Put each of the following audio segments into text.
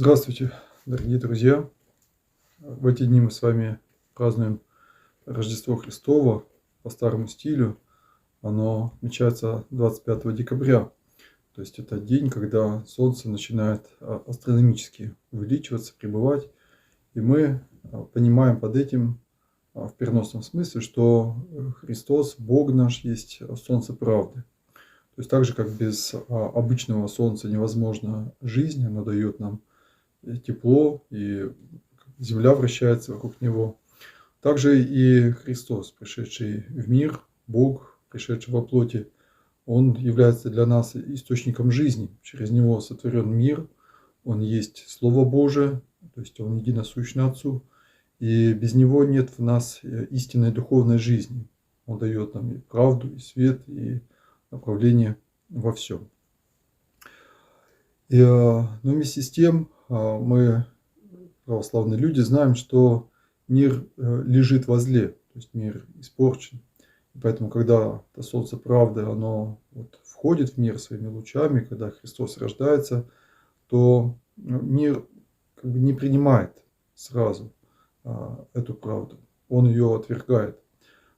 Здравствуйте, дорогие друзья! В эти дни мы с вами празднуем Рождество Христово по старому стилю. Оно отмечается 25 декабря. То есть это день, когда Солнце начинает астрономически увеличиваться, пребывать. И мы понимаем под этим в переносном смысле, что Христос, Бог наш, есть Солнце правды. То есть так же, как без обычного Солнца невозможна жизнь, оно дает нам тепло, и земля вращается вокруг него. Также и Христос, пришедший в мир, Бог, пришедший во плоти, Он является для нас источником жизни. Через Него сотворен мир, Он есть Слово Божие, то есть Он единосущный Отцу. И без Него нет в нас истинной духовной жизни. Он дает нам и правду, и свет, и направление во всем. Но вместе с тем мы, православные люди, знаем, что мир лежит во зле, то есть мир испорчен. И поэтому, когда это солнце правды, оно входит в мир своими лучами, когда Христос рождается, то мир не принимает сразу эту правду. Он ее отвергает.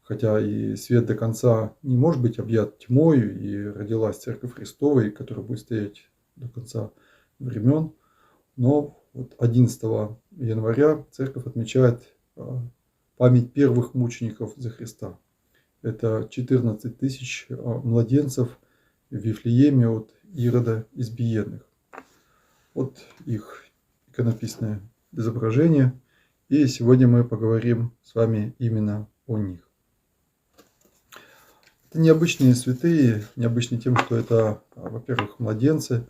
Хотя и свет до конца не может быть объят тьмою, и родилась Церковь Христова, которая будет стоять до конца времен. Но 11 января Церковь отмечает память первых мучеников за Христа. Это 14 тысяч младенцев в Вифлееме от Ирода Избиенных. Вот их иконописное изображение. И сегодня мы поговорим с вами именно о них. Это необычные святые, необычны тем, что это, во-первых, младенцы,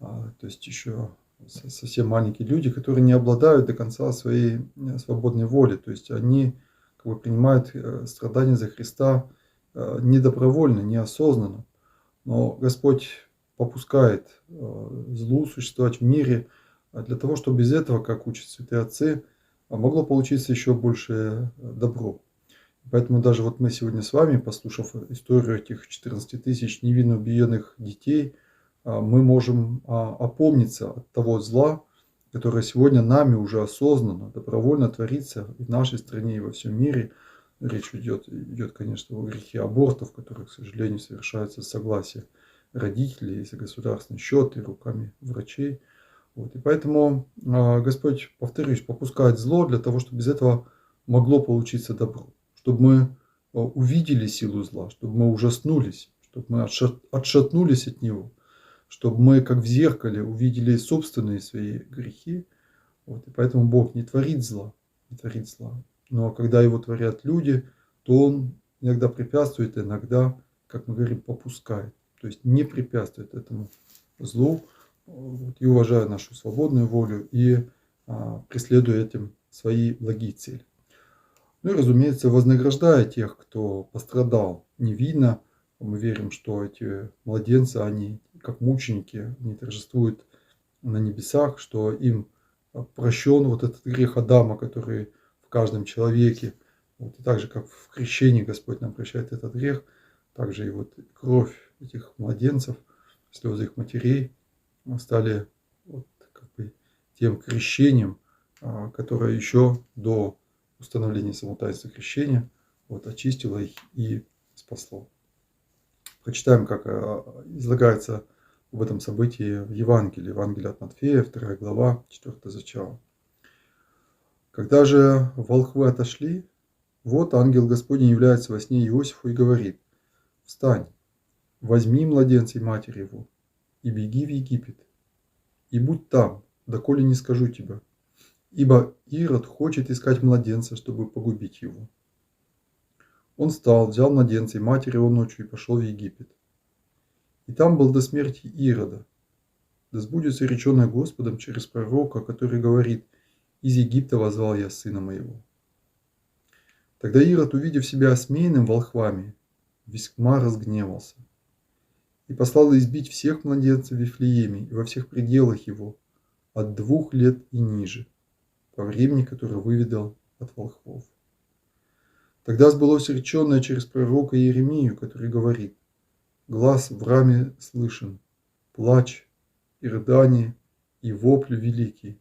то есть еще совсем маленькие люди, которые не обладают до конца своей свободной волей. То есть они принимают страдания за Христа недобровольно, неосознанно. Но Господь попускает злу существовать в мире для того, чтобы без этого, как учат святые отцы, могло получиться еще больше добро. Поэтому даже мы сегодня с вами, послушав историю этих 14 тысяч невинно убиенных детей, мы можем опомниться от того зла, которое сегодня нами уже осознанно, добровольно творится и в нашей стране, и во всем мире. Речь идет, конечно, о грехе абортов, которые, к сожалению, совершаются с согласия родителей, за государственный счет и руками врачей. И поэтому Господь, повторюсь, попускает зло для того, чтобы без этого могло получиться добро. Чтобы мы увидели силу зла, чтобы мы ужаснулись, чтобы мы отшатнулись от него, чтобы мы, как в зеркале, увидели собственные свои грехи. И поэтому Бог не творит зла, не творит зла. Но когда его творят люди, то Он иногда препятствует, иногда, как мы говорим, попускает. То есть не препятствует этому злу, и уважая нашу свободную волю, и преследуя этим свои благие цели. Ну и, разумеется, вознаграждая тех, кто пострадал невинно. Мы верим, что эти младенцы, они как мученики, они торжествуют на небесах, что им прощен этот грех Адама, который в каждом человеке. И так же, как в крещении Господь нам прощает этот грех, также и кровь этих младенцев, слезы их матерей стали тем крещением, которое еще до установления самого таинства крещения очистило их и спасло. Прочитаем, как излагается об этом событии в Евангелии. Евангелие от Матфея, 2 глава, 4 зачало. Когда же волхвы отошли, ангел Господень является во сне Иосифу и говорит: «Встань, возьми младенца и матерь его, и беги в Египет, и будь там, доколе не скажу тебе, ибо Ирод хочет искать младенца, чтобы погубить его». Он встал, взял младенца и матерь его ночью и пошел в Египет. И там был до смерти Ирода. Да сбудется реченное Господом через пророка, который говорит: «Из Египта воззвал я сына моего». Тогда Ирод, увидев себя осмеянным волхвами, весьма разгневался и послал избить всех младенцев в Вифлееме и во всех пределах его, от 2 лет и ниже, по времени, которое выведал от волхвов. Тогда сбылось реченное через пророка Иеремию, который говорит: «Глас в раме слышен, плач и рыдание, и вопль великий.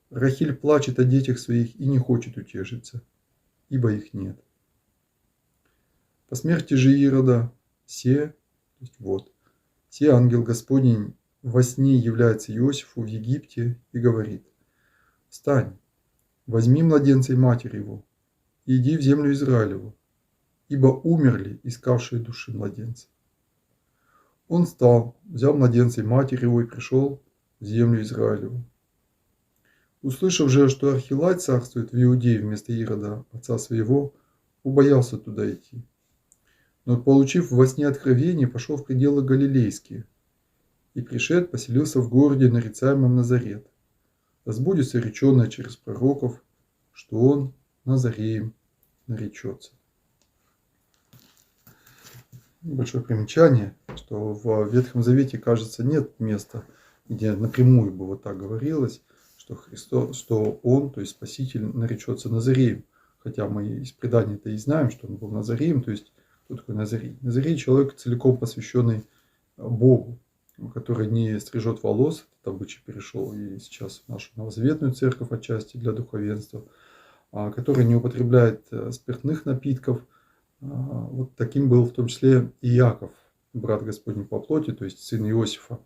Рахиль плачет о детях своих и не хочет утешиться, ибо их нет. По смерти же Ирода то есть вот, ангел Господень во сне является Иосифу в Египте и говорит: «Встань, возьми младенца и матерь его, и иди в землю Израилеву, ибо умерли искавшие души младенца». Он встал, взял младенца и матерь его и пришел в землю Израилеву. Услышав же, что Архилай царствует в Иудее вместо Ирода, отца своего, убоялся туда идти. Но, получив во сне откровение, пошел в пределы Галилейские, и пришед, поселился в городе, нарицаемом Назарет. Да сбудется реченное через пророков, что он Назареем наречется. Большое примечание, что в Ветхом Завете, кажется, нет места, где напрямую бы вот так говорилось, что Христос, что Он, то есть Спаситель, наречется Назареем. Хотя мы из предания-то и знаем, что Он был Назареем, то есть кто такой Назарей? Назарей – человек, целиком посвященный Богу, который не стрижет волос, этот обычай перешел и сейчас в нашу новозаветную церковь отчасти для духовенства, который не употребляет спиртных напитков. Вот таким был в том числе и Иаков, брат Господень по плоти, то есть сын Иосифа,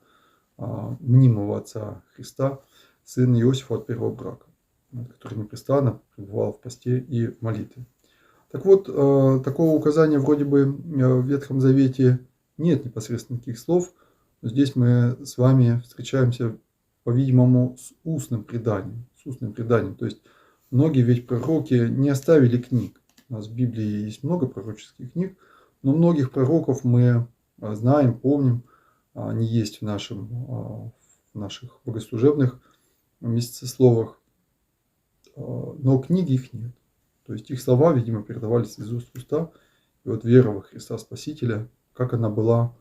мнимого отца Христа, сын Иосифа от первого брака, который непрестанно пребывал в посте и молитве. Так вот, такого указания вроде бы в Ветхом Завете нет непосредственно таких слов, но здесь мы с вами встречаемся, по-видимому, с устным преданием. То есть многие ведь пророки не оставили книг. У нас в Библии есть много пророческих книг, но многих пророков мы знаем, помним, они есть в наших богослужебных местословах, но книги их нет. То есть их слова, видимо, передавались из уст в уста. И вот вера во Христа Спасителя, как она была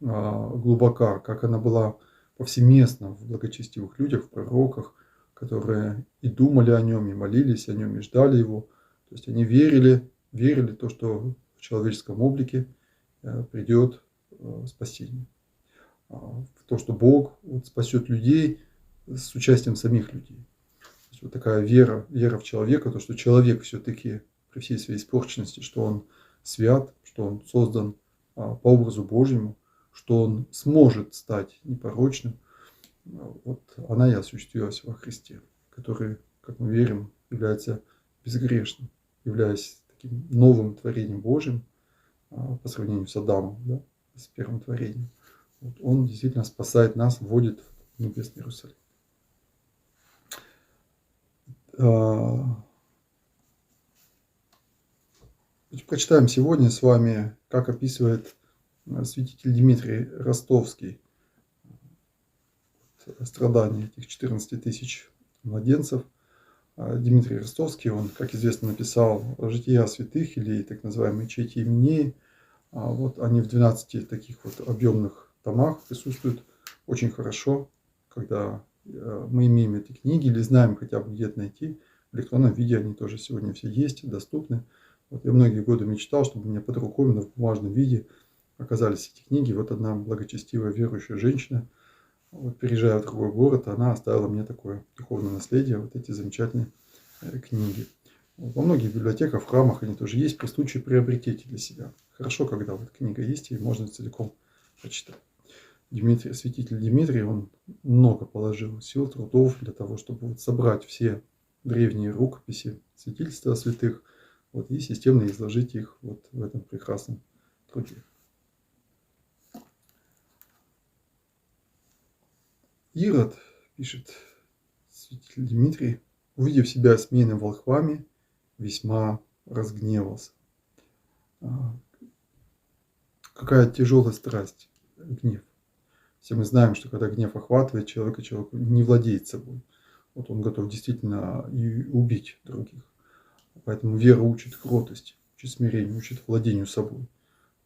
глубока, как она была повсеместна в благочестивых людях, в пророках, которые и думали о нем, и молились о нем, и ждали его. То есть они верили в то, что в человеческом облике придет спасение. В то, что Бог спасет людей с участием самих людей. То есть вот такая вера в человека, то, что человек все-таки при всей своей испорченности, что он свят, что он создан по образу Божьему, что он сможет стать непорочным, вот она и осуществилась во Христе, который, как мы верим, является безгрешным, являясь таким новым творением Божьим по сравнению с Адамом, да, с первым творением. Вот он действительно спасает нас, вводит в небесный Иерусалим. Прочитаем сегодня с вами, как описывает святитель Дмитрий Ростовский страдания этих 14 тысяч младенцев. Дмитрий Ростовский, он, как известно, написал «Жития святых» или так называемые «Чети Именеи». Вот они в 12 таких вот объемных томах присутствуют очень хорошо, когда мы имеем эти книги или знаем хотя бы где-то найти. В электронном виде они тоже сегодня все есть, доступны. Вот я многие годы мечтал, чтобы у меня под рукой, но в бумажном виде оказались эти книги. Вот одна благочестивая верующая женщина, вот, переезжая в другой город, она оставила мне такое духовное наследие, вот эти замечательные книги. Вот, во многих библиотеках, в храмах они тоже есть, при случае приобретите для себя. Хорошо, когда вот книга есть, и можно целиком прочитать. Святитель Дмитрий, он много положил сил, трудов для того, чтобы вот собрать все древние рукописи, святительства святых, вот, и системно изложить их вот в этом прекрасном труде. Ирод, пишет святитель Дмитрий, увидев себя осмеянным волхвами, весьма разгневался. Какая тяжелая страсть, гнев. Все мы знаем, что когда гнев охватывает человека, человек не владеет собой. Вот он готов действительно и убить других. Поэтому вера учит кротости, учит смирению, учит владению собой.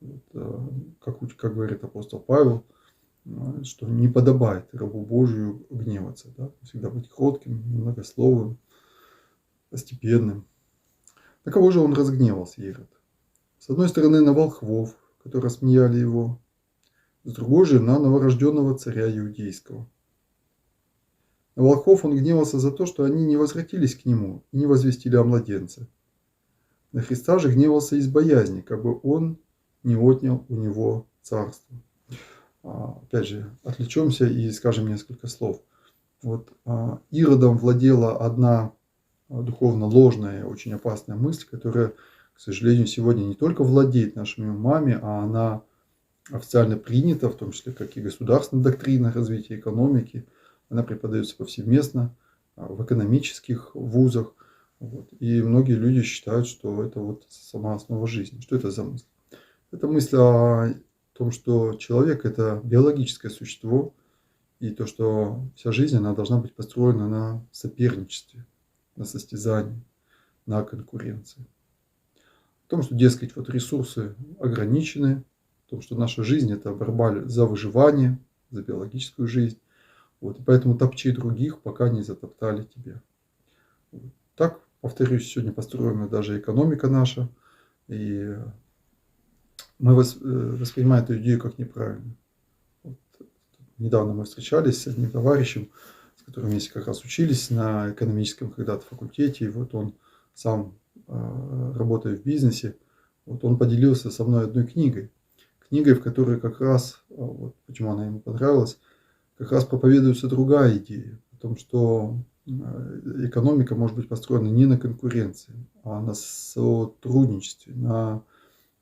Вот, как говорит апостол Павел, что не подобает рабу Божию гневаться. Да? Всегда быть кротким, многословным, постепенным. На кого же он разгневался, Ирод? С одной стороны, на волхвов, которые смеяли его, с другой же на новорожденного царя иудейского. На волхвов он гневался за то, что они не возвратились к нему и не возвестили о младенце. На Христа же гневался из боязни, как бы он не отнял у него царство. Опять же, отвлечемся и скажем несколько слов. Вот Иродом владела одна духовно ложная, очень опасная мысль, которая, к сожалению, сегодня не только владеет нашими умами, а она официально принята, в том числе как и государственная доктрина развития экономики. Она преподается повсеместно в экономических вузах. Вот. И многие люди считают, что это вот сама основа жизни. Что это за мысль? Это мысль о том, что человек – это биологическое существо, и то, что вся жизнь она должна быть построена на соперничестве, на состязании, на конкуренции. В том, что, дескать, вот ресурсы ограничены, в том, что наша жизнь – это борьба за выживание, за биологическую жизнь. Вот, и поэтому топчи других, пока не затоптали тебя. Вот. Так, повторюсь, сегодня построена даже экономика наша, и мы воспринимаем эту идею как неправильную. Вот. Недавно мы встречались с одним товарищем, с которым вместе как раз учились на экономическом когда-то факультете, и вот он сам, работая в бизнесе, вот он поделился со мной одной книгой, в которой как раз, вот почему она ему понравилась, как раз проповедуется другая идея, о том, что экономика может быть построена не на конкуренции, а на сотрудничестве, на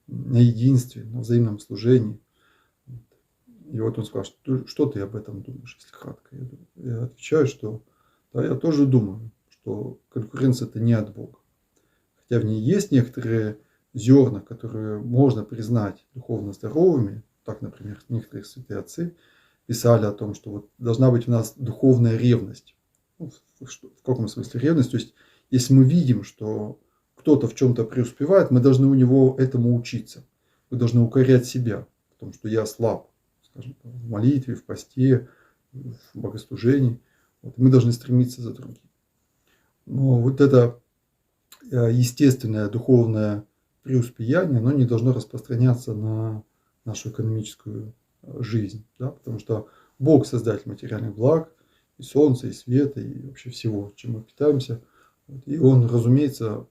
единстве, на взаимном служении. И вот он спрашивает, что ты об этом думаешь, если кратко? Я отвечаю, что да, я тоже думаю, что конкуренция – это не от Бога. Хотя в ней есть некоторые зерна, которые можно признать духовно здоровыми. Так, например, некоторые святые отцы писали о том, что вот должна быть у нас духовная ревность. Ну, в каком смысле ревность? То есть, если мы видим, что кто-то в чем-то преуспевает, мы должны у него этому учиться. Мы должны укорять себя в том, что я слаб, скажем, в молитве, в посте, в богослужении. Вот, мы должны стремиться за другим. Но вот это естественное духовное преуспеяние, оно не должно распространяться на нашу экономическую жизнь, да, потому что Бог создатель материальных благ, и солнца, и света, и вообще всего, чем мы питаемся. И Он, разумеется,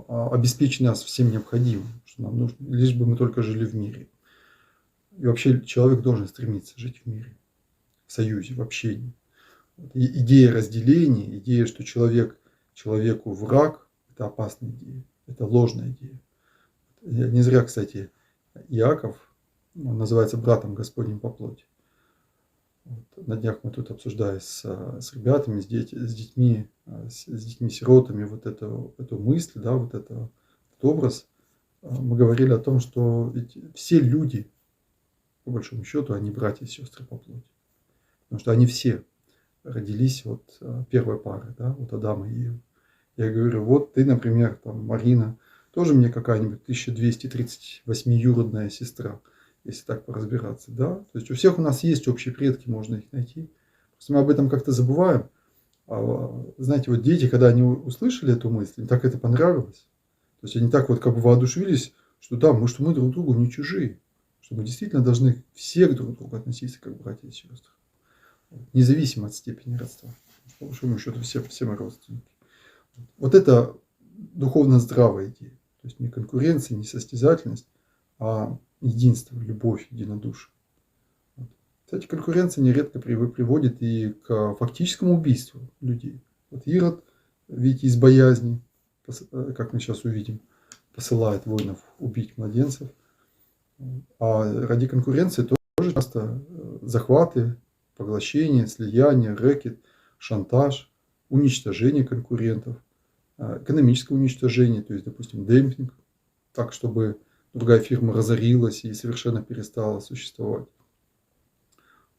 обеспечит нас всем необходимым, что нам нужно, лишь бы мы только жили в мире. И вообще человек должен стремиться жить в мире, в союзе, в общении. И идея разделения, идея, что человеку враг, это опасная идея, это ложная идея. Не зря, кстати, Иаков, он называется братом Господним по плоти. Вот. На днях мы тут обсуждали с ребятами, с детьми-сиротами вот эту мысль, да, вот этот образ. Мы говорили о том, что ведь все люди, по большому счету, они братья и сестры по плоти. Потому что они все родились от первой пары, да, от Адама и Евы. Я говорю, вот ты, например, там, Марина, тоже мне какая-нибудь 1238-юродная сестра, если так поразбираться, да. То есть у всех у нас есть общие предки, можно их найти. Просто мы об этом как-то забываем. Знаете, вот дети, когда они услышали эту мысль, им так это понравилось. То есть они так вот как бы воодушевились, что да, что мы друг другу не чужие, что мы действительно должны все друг к другу относиться как братья и сестры, независимо от степени родства. По большому счету все мы родственники. Вот это духовно здравая идея. То есть не конкуренция, не состязательность, а единство, любовь, единодушие. Кстати, конкуренция нередко приводит и к фактическому убийству людей. Вот Ирод, видите, из боязни, как мы сейчас увидим, посылает воинов убить младенцев. А ради конкуренции тоже часто захваты, поглощение, слияние, рэкет, шантаж, уничтожение конкурентов, экономическое уничтожение, то есть, допустим, демпинг, так, чтобы другая фирма разорилась и совершенно перестала существовать.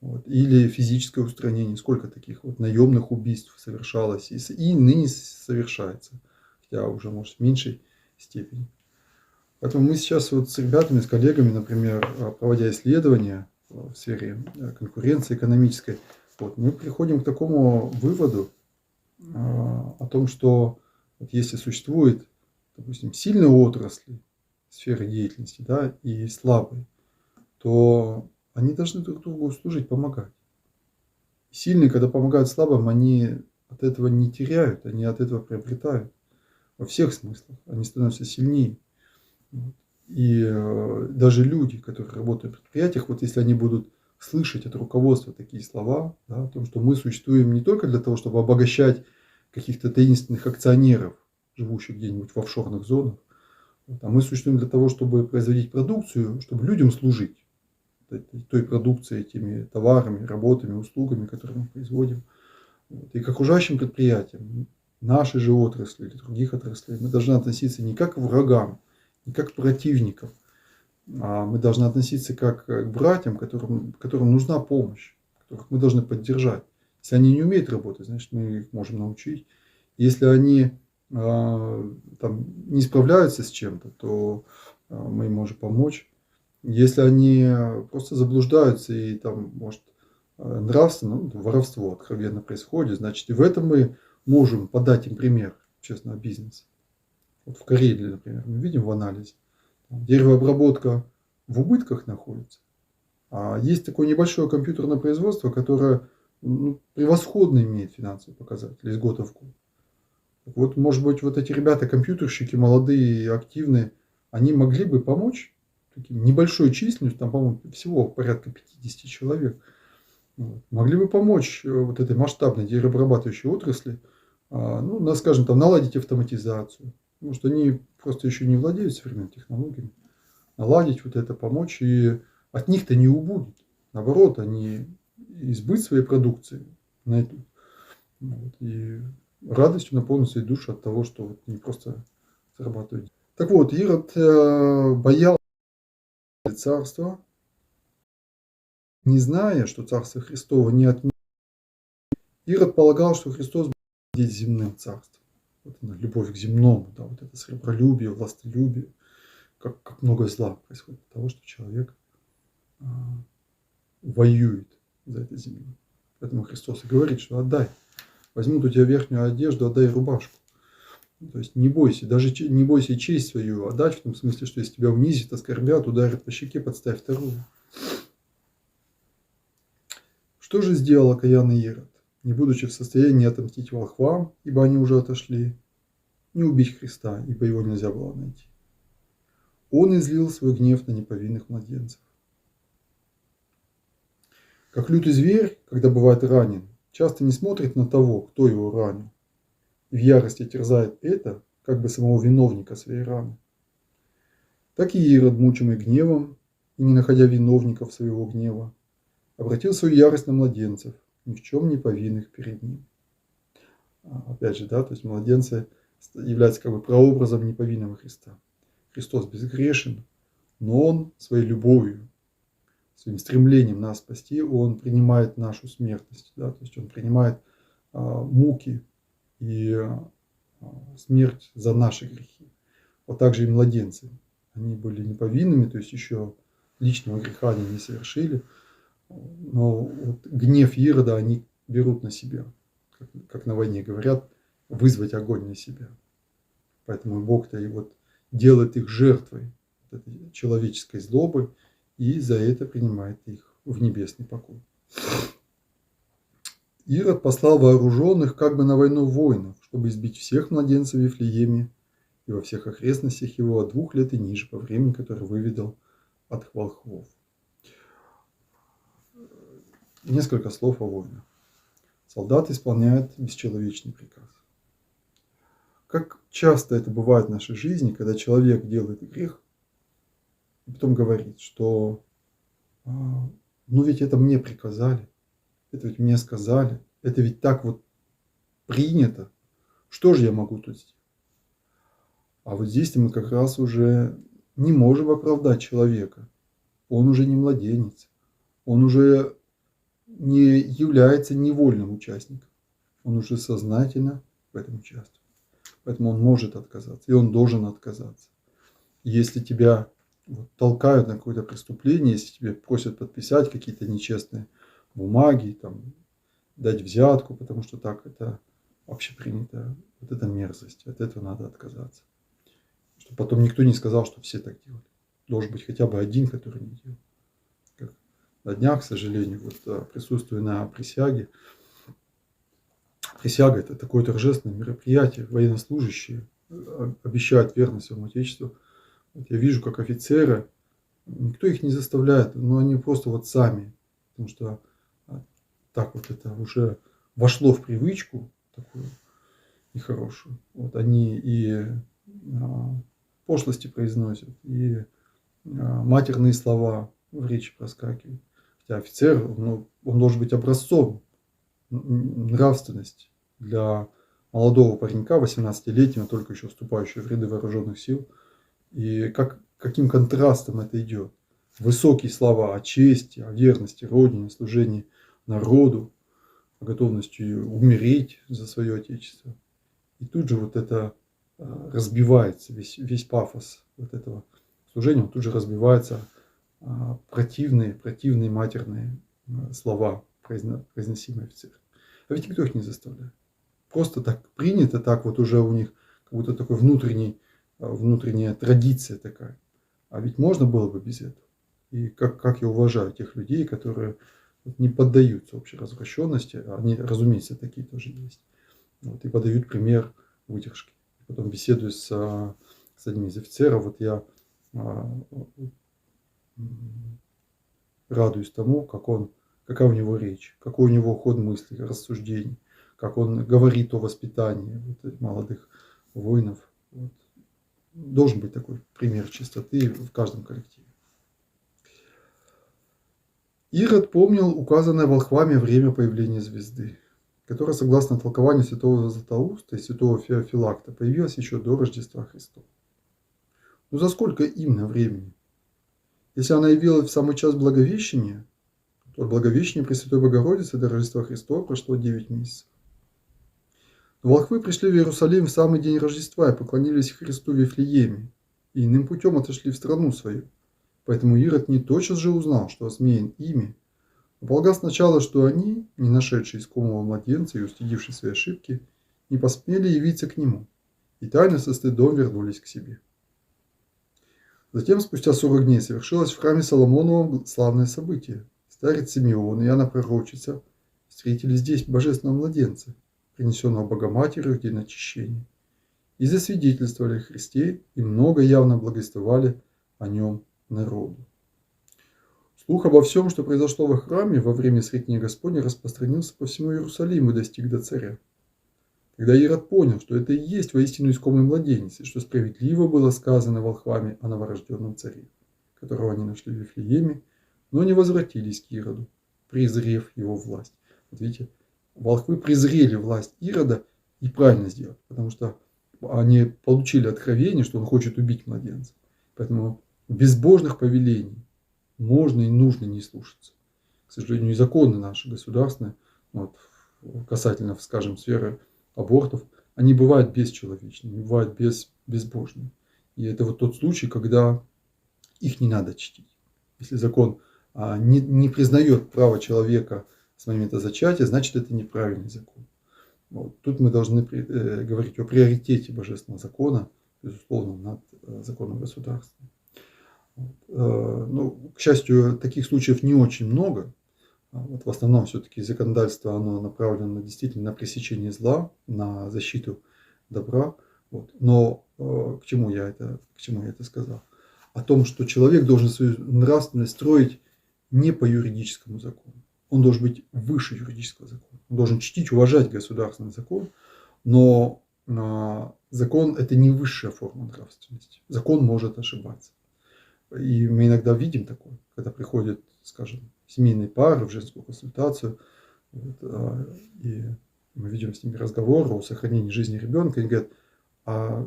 Вот. Или физическое устранение. Сколько таких вот наемных убийств совершалось и ныне совершается, хотя уже, может, в меньшей степени. Поэтому мы сейчас вот с ребятами, с коллегами, например, проводя исследования в сфере конкуренции экономической, вот, мы приходим к такому выводу о том, что вот если существует, допустим, сильные отрасли сферы деятельности, да, и слабые, то они должны друг другу служить, помогать. Сильные, когда помогают слабым, они от этого не теряют, они от этого приобретают. Во всех смыслах. Они становятся сильнее. Вот. И даже люди, которые работают в предприятиях, вот если они будут слышать от руководства такие слова, да, о том, что мы существуем не только для того, чтобы обогащать каких-то таинственных акционеров, живущих где-нибудь в офшорных зонах, вот, а мы существуем для того, чтобы производить продукцию, чтобы людям служить той продукцией, теми товарами, работами, услугами, которые мы производим. Вот. И к окружающим предприятиям, нашей же отрасли или других отраслей, мы должны относиться не как к врагам, не как к противникам, а мы должны относиться как к братьям, которым нужна помощь, которых мы должны поддержать. Если они не умеют работать, значит, мы их можем научить. Если они там, не справляются с чем-то, то мы им можем помочь. Если они просто заблуждаются и там, может, нравственно, воровство откровенно происходит, значит, и в этом мы можем подать им пример честного бизнеса. Вот в Карелии, например, мы видим в анализе, деревообработка в убытках находится, а есть такое небольшое компьютерное производство, которое превосходно имеет финансовые показатели из года в год. Так вот, может быть, вот эти ребята, компьютерщики, молодые и активные, они могли бы помочь таким небольшой численностью, там, по-моему, всего порядка 50 человек, вот, могли бы помочь вот этой масштабной деревообрабатывающей отрасли, ну, скажем, там, наладить автоматизацию, потому что они просто еще не владеют современными технологиями, наладить вот это, помочь, и от них-то не убудет. Наоборот, они избыток своей продукции найдут. Вот, и радостью наполнится и душа от того, что вот не просто зарабатывают. Так вот, Ирод боялся царства, не зная, что царство Христово не от него. Ирод полагал, что Христос будет владеть земным царством. Вот она, любовь к земному, да, вот это сребролюбие, властолюбие, как много зла происходит от того, что человек воюет за это землю. Поэтому Христос и говорит, что отдай. Возьмут у тебя верхнюю одежду, отдай рубашку. То есть не бойся, даже не бойся честь свою отдать, в том смысле, что если тебя унизят, оскорбят, ударят по щеке, подставь вторую. Что же сделал окаянный Ирод? Не будучи в состоянии отомстить волхвам, ибо они уже отошли, не убить Христа, ибо его нельзя было найти. Он излил свой гнев на неповинных младенцев. Как лютый зверь, когда бывает ранен, часто не смотрит на того, кто его ранил, и в ярости терзает это, как бы самого виновника своей раны. Так и Ирод, мучимый гневом и не находя виновников своего гнева, обратил свою ярость на младенцев, ни в чем не повинных перед ним. Опять же, да, то есть младенцы являются как бы прообразом неповинного Христа. Христос безгрешен, но Он своей любовью, своим стремлением нас спасти, Он принимает нашу смертность, да, то есть Он принимает муки и смерть за наши грехи. Вот так же и младенцы. Они были неповинными, то есть еще личного греха они не совершили, но вот гнев Ирода они берут на себя, как на войне говорят, вызвать огонь на себя. Поэтому Бог-то и вот делает их жертвой этой человеческой злобы и за это принимает их в небесный покой. Ирод послал вооруженных как бы на войну воинов, чтобы избить всех младенцев в Вифлееме и во всех окрестностях его от 2 лет и ниже, по времени, которое выведал от волхвов. Несколько слов о войнах. Солдат исполняет бесчеловечный приказ. Как часто это бывает в нашей жизни, когда человек делает грех, и потом говорит, что ну ведь это мне приказали, это ведь мне сказали, это ведь так вот принято, что же я могу тут сделать? А вот здесь мы как раз уже не можем оправдать человека. Он уже не младенец, он уже не является невольным участником, он уже сознательно в этом участвует. Поэтому он может отказаться, и он должен отказаться. Если тебя толкают на какое-то преступление, если тебе просят подписать какие-то нечестные бумаги, там, дать взятку, потому что так это общепринято, вот это мерзость, от этого надо отказаться. Чтобы потом никто не сказал, что все так делали. Должен быть хотя бы один, который не делал. Как на днях, к сожалению, присутствую на присяге. Присяга – это такое торжественное мероприятие. Военнослужащие обещают верность своему Отечеству. Я вижу, как офицеры, никто их не заставляет, но они просто сами, потому что так это уже вошло в привычку такую нехорошую. Они и пошлости произносят, и матерные слова в речи проскакивают. Хотя офицер, он должен быть образцом нравственности для молодого паренька, 18-летнего, только еще вступающего в ряды вооруженных сил. И каким контрастом это идет. Высокие слова о чести, о верности Родине, служении народу, о готовности умереть за свое Отечество. И тут же это разбивается, весь пафос этого служения, он тут же разбивается противные матерные слова, произносимые офицеры. А ведь никто их не заставляет. Просто так принято, так уже у них как будто такой внутренняя традиция такая. А ведь можно было бы без этого. И как я уважаю тех людей, которые не поддаются общей развращенности, они, разумеется, такие тоже есть. И подают пример выдержки. Потом беседую с одним из офицеров, я радуюсь тому, какая у него речь, какой у него ход мыслей, рассуждений, как он говорит о воспитании молодых воинов. Должен быть такой пример чистоты в каждом коллективе. Ирод помнил указанное волхвами время появления звезды, которая, согласно толкованию святого Златоуста и святого Феофилакта, появилась еще до Рождества Христова. Но за сколько именно времени? Если она явилась в самый час Благовещения, то от Благовещения Пресвятой Богородицы до Рождества Христова прошло 9 месяцев. Но волхвы пришли в Иерусалим в самый день Рождества и поклонились Христу в Вифлееме, и иным путем отошли в страну свою. Поэтому Ирод не тотчас же узнал, что осмеян ими, но полагал сначала, что они, не нашедшие искомого младенца и устыдившие свои ошибки, не посмели явиться к нему, и тайно со стыдом вернулись к себе. Затем, спустя 40 дней, совершилось в храме Соломоновом славное событие. Старец Симеон и Иоанна Пророчица встретили здесь божественного младенца, принесенного Богоматерью в день очищения, и засвидетельствовали о Христе, и много явно благовествовали о нем народу. Слух обо всем, что произошло во храме во время Сретения Господня, распространился по всему Иерусалиму и достиг до царя. Тогда Ирод понял, что это и есть воистину искомый младенец, и что справедливо было сказано волхвами о новорожденном царе, которого они нашли в Вифлееме, но не возвратились к Ироду, презрев его власть. Видите, волхвы презрели власть Ирода и правильно сделали, потому что они получили откровение, что он хочет убить младенца. Поэтому безбожных повелений можно и нужно не слушаться. К сожалению, и законы наши государственные, касательно, скажем, сферы абортов, они бывают бесчеловечными, бывают безбожными. И это тот случай, когда их не надо чтить. Если закон не признает право человека с момента зачатия, значит, это неправильный закон. Тут мы должны говорить о приоритете божественного закона, безусловно, над законом государственным. К счастью, таких случаев не очень много. В основном все-таки законодательство оно направлено действительно на пресечение зла, на защиту добра. Но к чему я это сказал? О том, что человек должен свою нравственность строить не по юридическому закону. Он должен быть выше юридического закона. Он должен чтить, уважать государственный закон, но закон – это не высшая форма нравственности. Закон может ошибаться. И мы иногда видим такое, когда приходят, скажем, семейные пары в женскую консультацию, и мы видим с ними разговор о сохранении жизни ребенка, и говорят, а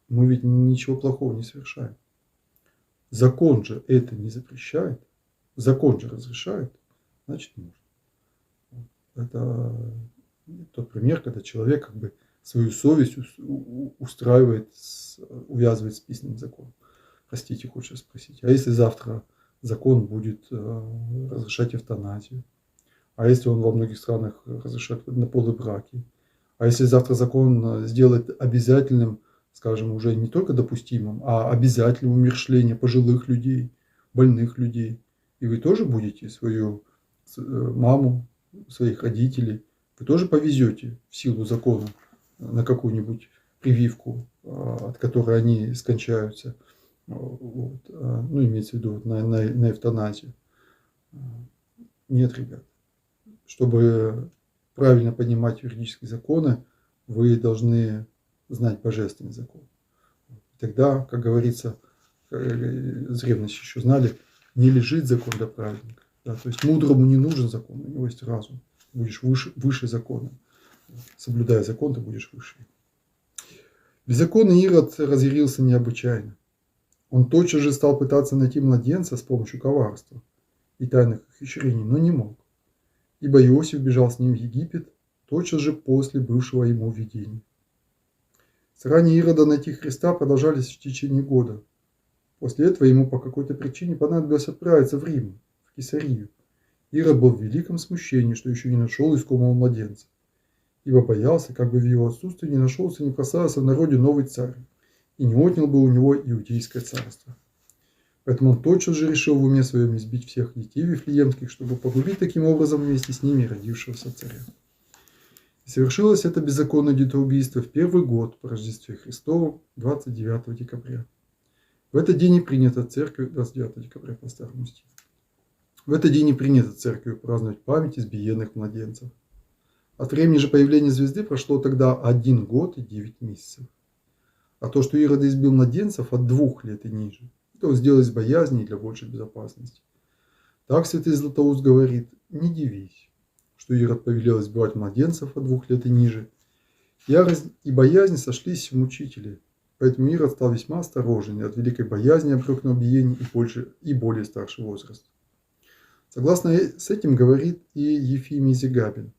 мы ведь ничего плохого не совершаем. Закон же это не запрещает, закон же разрешает, значит можно. Это тот пример, когда человек свою совесть устраивает, увязывает с писанным законом. Простите, хочется спросить, а если завтра закон будет разрешать эвтаназию? А если он во многих странах разрешает однополые браки? А если завтра закон сделает обязательным, скажем, уже не только допустимым, а обязательным умерщвление пожилых людей, больных людей? И вы тоже будете свою маму, своих родителей, вы тоже повезете в силу закона на какую-нибудь прививку, от которой они скончаются. Вот. Ну, имеется в виду вот на эвтаназию. Нет, ребят. Чтобы правильно понимать юридические законы, вы должны знать божественный закон. Тогда, как говорится, с древности еще знали, не лежит закон для праведника. Да? То есть мудрому не нужен закон, у него есть разум. Будешь выше закона. Соблюдая закон, ты будешь выше. Беззаконный Ирод разъярился необычайно. Он тотчас же стал пытаться найти младенца с помощью коварства и тайных ухищрений, но не мог. Ибо Иосиф бежал с ним в Египет тотчас же после бывшего ему видения. Старания Ирода найти Христа продолжались в течение года. После этого ему по какой-то причине понадобилось отправиться в Рим, в Кесарию. Ирод был в великом смущении, что еще не нашел искомого младенца, ибо боялся, как бы в его отсутствии не нашелся и не прославился в народе новый царь, и не отнял бы у него иудейское царство. Поэтому он тотчас же решил в уме своем избить всех детей вифлеемских, чтобы погубить таким образом вместе с ними родившегося царя. И совершилось это беззаконное детоубийство в первый год по Рождестве Христову, 29 декабря. В этот день и принято церковью, 29 декабря по старому стилю, в этот день и принято церковью праздновать память избиенных младенцев. От времени же появления звезды прошло тогда 1 год и 9 месяцев. А то, что Ирод избил младенцев от 2 лет и ниже, это он сделал из боязни и для большей безопасности. Так святый Златоуст говорит: не дивись, что Ирод повелел избивать младенцев от 2 лет и ниже. Ярость и боязнь сошлись в мучителе, поэтому Ирод стал весьма осторожен и от великой боязни обрек на убиение и более старший возраст. Согласно с этим говорит и Ефимий Зегабин.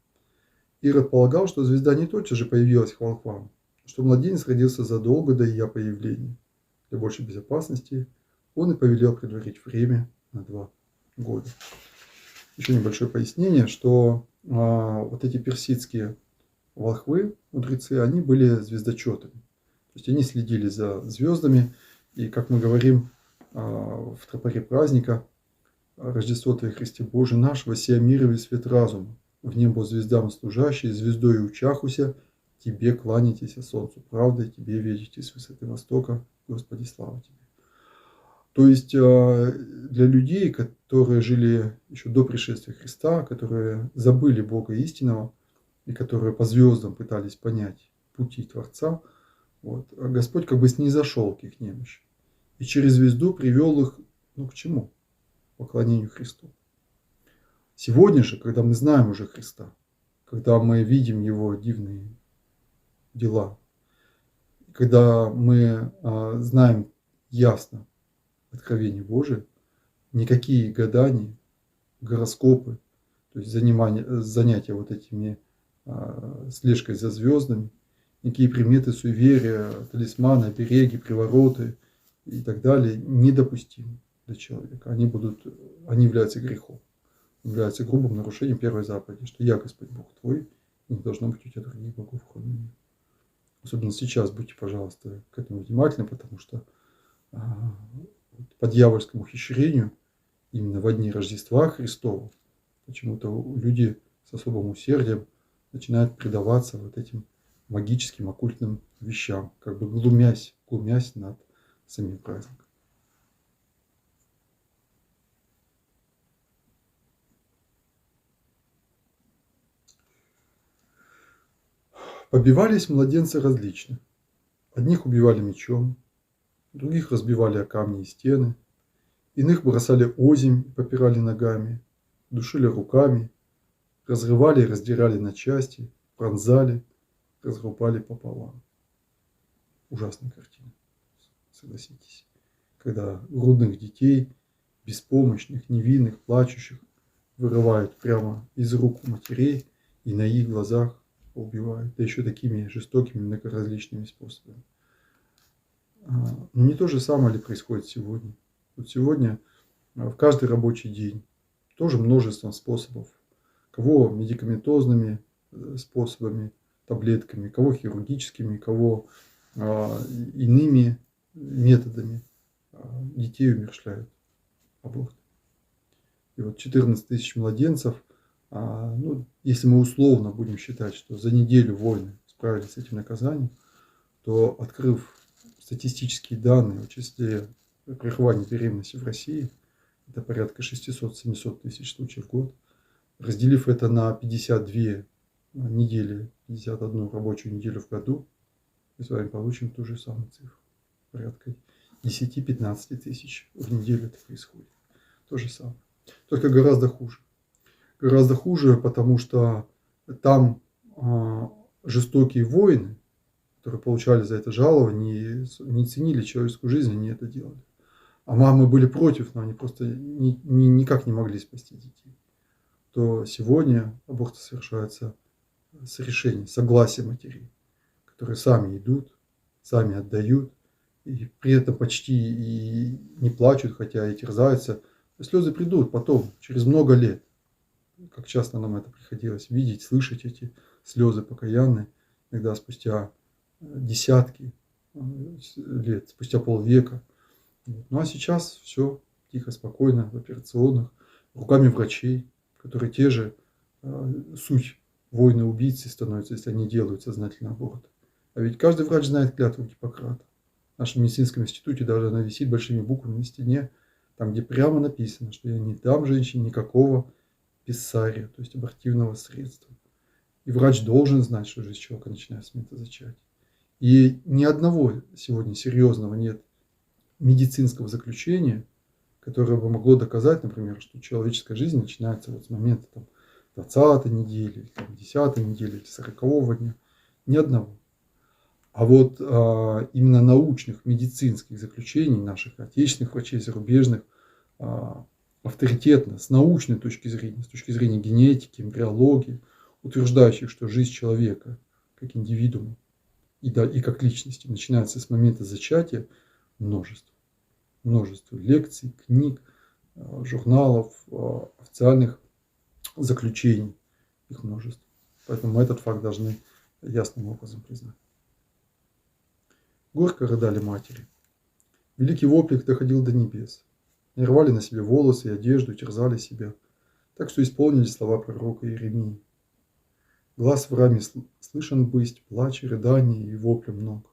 Ирод полагал, что звезда не тотчас же появилась к волхвам, что младенец родился задолго до ее появления. Для большей безопасности он и повелел предварить время на 2 года. Еще небольшое пояснение, что вот эти персидские волхвы, мудрецы, они были звездочетами. То есть они следили за звездами, и, как мы говорим в тропаре праздника, Рождество Твое Христе Боже наш, воссия мирове свет разума, в небо звездам служащие, звездой учахуся, Тебе кланяйтесь, солнцу правды, Тебе ведите с высоты востока, Господи, слава Тебе. То есть для людей, которые жили еще до пришествия Христа, которые забыли Бога истинного и которые по звездам пытались понять пути Творца, вот, Господь как бы снизошел к их немощи и через звезду привел их, к чему? К поклонению Христу. Сегодня же, когда мы знаем уже Христа, когда мы видим Его дивные дела, когда мы знаем ясно откровение Божие, никакие гадания, гороскопы, то есть занятия вот этими слежкой за звездами, никакие приметы суеверия, талисманы, обереги, привороты и так далее недопустимы для человека. Они являются грехом, являются грубым нарушением первой заповеди, что я Господь Бог твой, и не должно быть у тебя других богов, кроме меня. Особенно сейчас будьте, пожалуйста, к этому внимательны, потому что по дьявольскому ухищрению именно во дни Рождества Христова почему-то люди с особым усердием начинают предаваться вот этим магическим, оккультным вещам, как бы глумясь над самим праздником. Побивались младенцы различно. Одних убивали мечом, других разбивали о камни и стены, иных бросали озимь и попирали ногами, душили руками, разрывали и раздирали на части, пронзали, разрубали пополам. Ужасная картина, согласитесь. Когда грудных детей, беспомощных, невинных, плачущих, вырывают прямо из рук матерей и на их глазах убивают, да еще такими жестокими, многоразличными способами. Но не то же самое ли происходит сегодня? Вот сегодня в каждый рабочий день тоже множество способов. Кого медикаментозными способами, таблетками, кого хирургическими, кого иными методами детей умерщвляют. Аборт. И вот 14 тысяч младенцев, ну, если мы условно будем считать, что за неделю войны справились с этим наказанием, то, открыв статистические данные о числе прерываний беременности в России, это порядка 600-700 тысяч случаев в год, разделив это на 52 недели, 51 рабочую неделю в году, мы с вами получим ту же самую цифру. Порядка 10-15 тысяч в неделю это происходит. То же самое. Только гораздо хуже. Гораздо хуже, потому что там жестокие воины, которые получали за это жалование, не ценили человеческую жизнь, они это делали. А мамы были против, но они просто никак не могли спасти детей. То сегодня аборты совершаются с решением, согласия матерей, которые сами идут, сами отдают, и при этом почти и не плачут, хотя и терзаются. Слезы придут потом, через много лет. Как часто нам это приходилось видеть, слышать эти слезы покаянные, иногда спустя десятки лет, спустя полвека. Ну а сейчас все тихо, спокойно, в операционных, руками врачей, которые те же суть воина-убийцы становятся, если они делают сознательный аборт. А ведь каждый врач знает клятву Гиппократа. В нашем медицинском институте даже она висит большими буквами на стене, там, где прямо написано, что я не дам женщине никакого писсария, то есть абортивного средства. И врач должен знать, что жизнь человека начинается с момента зачатия. И ни одного сегодня серьезного нет медицинского заключения, которое бы могло доказать, например, что человеческая жизнь начинается вот с момента там, 20-й недели, там, 10-й недели или 40-го дня. Ни одного. А вот именно научных, медицинских заключений наших отечественных врачей, зарубежных, авторитетно, с научной точки зрения, с точки зрения генетики, эмбриологии, утверждающих, что жизнь человека как индивидуума и как личности начинается с момента зачатия, множество. Множество лекций, книг, журналов, официальных заключений, их множество. Поэтому мы этот факт должны ясным образом признать. Горько рыдали матери. Великий воплик доходил до небес. Они рвали на себе волосы и одежду, терзали себя, так что исполнились слова пророка Иеремии. Глаз в раме слышен бысть, плач, рыдание и вопли много.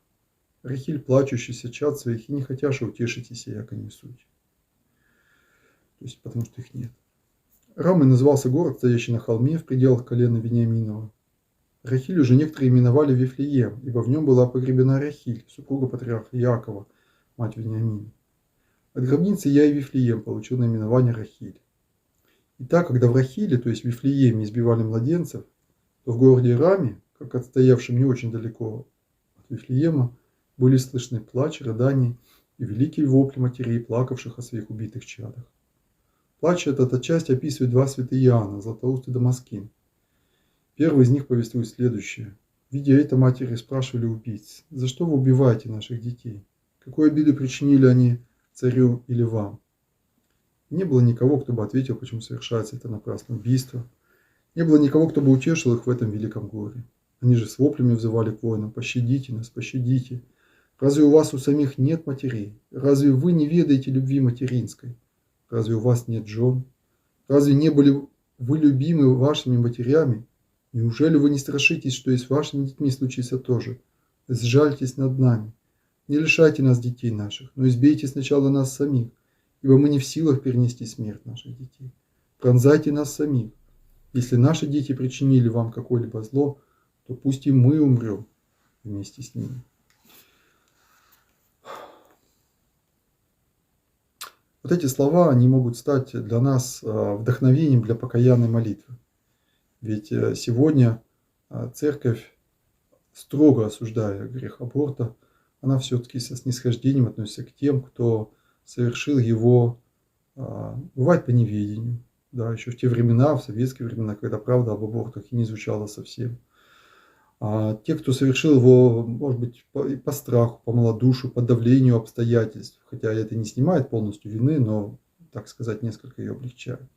Рахиль, плачущийся чад своих, и не хотяши утешитесь, яко не суть. То есть, потому что их нет. Рамой назывался город, стоящий на холме в пределах колена Вениаминова. Рахиль уже некоторые именовали Вифлеем, ибо в нем была погребена Рахиль, супруга патриарха Иакова, мать Вениамина. От гробницы я и Вифлеем получил наименование Рахиль. Итак, когда в Рахиле, то есть в Вифлееме, избивали младенцев, то в городе Раме, как отстоявшем не очень далеко от Вифлеема, были слышны плач, рыдания и великие вопли матерей, плакавших о своих убитых чадах. Плач этот отчасти описывает два святых Иоанна, Златоуст и Дамаскин. Первый из них повествует следующее. Видя это, матери спрашивали убийц: «За что вы убиваете наших детей? Какую обиду причинили они царю или вам?» Не было никого, кто бы ответил, почему совершается это напрасное убийство. Не было никого, кто бы утешил их в этом великом горе. Они же с воплями взывали к воинам: «Пощадите нас, пощадите! Разве у вас у самих нет матерей? Разве вы не ведаете любви материнской? Разве у вас нет жен? Разве не были вы любимы вашими матерями? Неужели вы не страшитесь, что и с вашими детьми случится то же? Сжальтесь над нами. Не лишайте нас детей наших, но избейте сначала нас самих, ибо мы не в силах перенести смерть наших детей. Пронзайте нас самих. Если наши дети причинили вам какое-либо зло, то пусть и мы умрем вместе с ними». Вот эти слова, они могут стать для нас вдохновением для покаянной молитвы. Ведь сегодня церковь, строго осуждая грех аборта, она все-таки со снисхождением относится к тем, кто совершил его, бывает, по неведению. Да, еще в те времена, в советские времена, когда правда об абортах и не звучала совсем. А те, кто совершил его, может быть, по страху, по малодушию, по давлению обстоятельств, хотя это не снимает полностью вины, но, так сказать, несколько ее облегчает.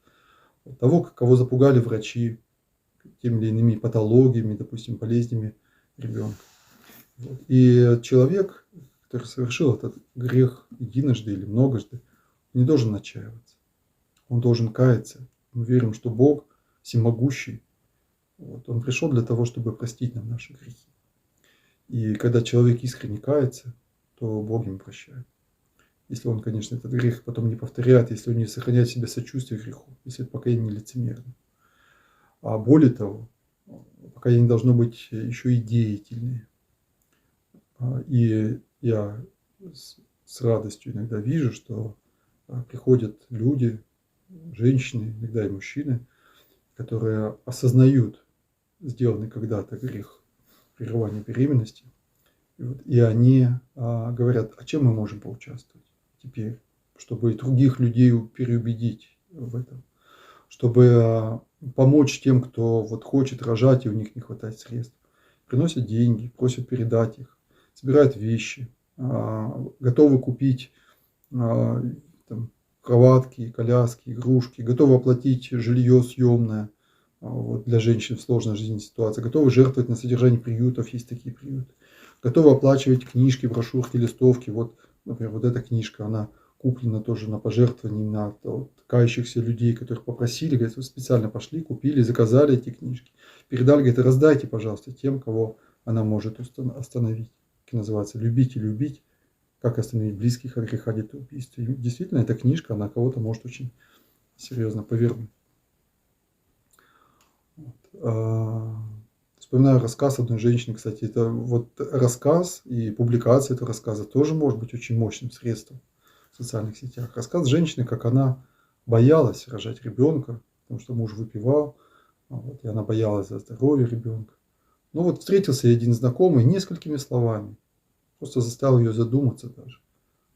Того, кого запугали врачи теми или иными патологиями, допустим, болезнями ребенка. И человек, который совершил этот грех единожды или многожды, не должен отчаиваться. он должен каяться. Мы верим, что Бог всемогущий. Вот. Он пришел для того, чтобы простить нам наши грехи. И когда человек искренне кается, то Бог ему прощает. Если он, конечно, этот грех потом не повторяет, если он не сохраняет в себе сочувствие к греху, если это покаяние не лицемерно. А более того, покаяние должно быть еще и деятельнее. И я с радостью иногда вижу, что приходят люди, женщины, иногда и мужчины, которые осознают сделанный когда-то грех прерывания беременности. И они говорят, а чем мы можем поучаствовать теперь, чтобы других людей переубедить в этом, чтобы помочь тем, кто вот хочет рожать, и у них не хватает средств. Приносят деньги, просят передать их, собирают вещи, готовы купить там, кроватки, коляски, игрушки, готовы оплатить жилье съемное вот, для женщин в сложной жизненной ситуации, готовы жертвовать на содержание приютов, есть такие приюты, готовы оплачивать книжки, брошюрки, листовки. Вот, например, вот эта книжка, она куплена тоже на пожертвования на вот, кающихся людей, которых попросили, говорят, вы специально пошли, купили, заказали эти книжки, передали, говорят, раздайте, пожалуйста, тем, кого она может остановить. Как называется, любить и любить, как остановить близких от греха детоубийства. И действительно, эта книжка, она кого-то может очень серьезно повернуть. Вот. Вспоминаю рассказ одной женщины, кстати, это вот рассказ и публикация этого рассказа тоже может быть очень мощным средством в социальных сетях. Рассказ женщины, как она боялась рожать ребенка, потому что муж выпивал, вот, и она боялась за здоровье ребенка. Ну вот встретился один знакомый несколькими словами, просто заставил ее задуматься даже.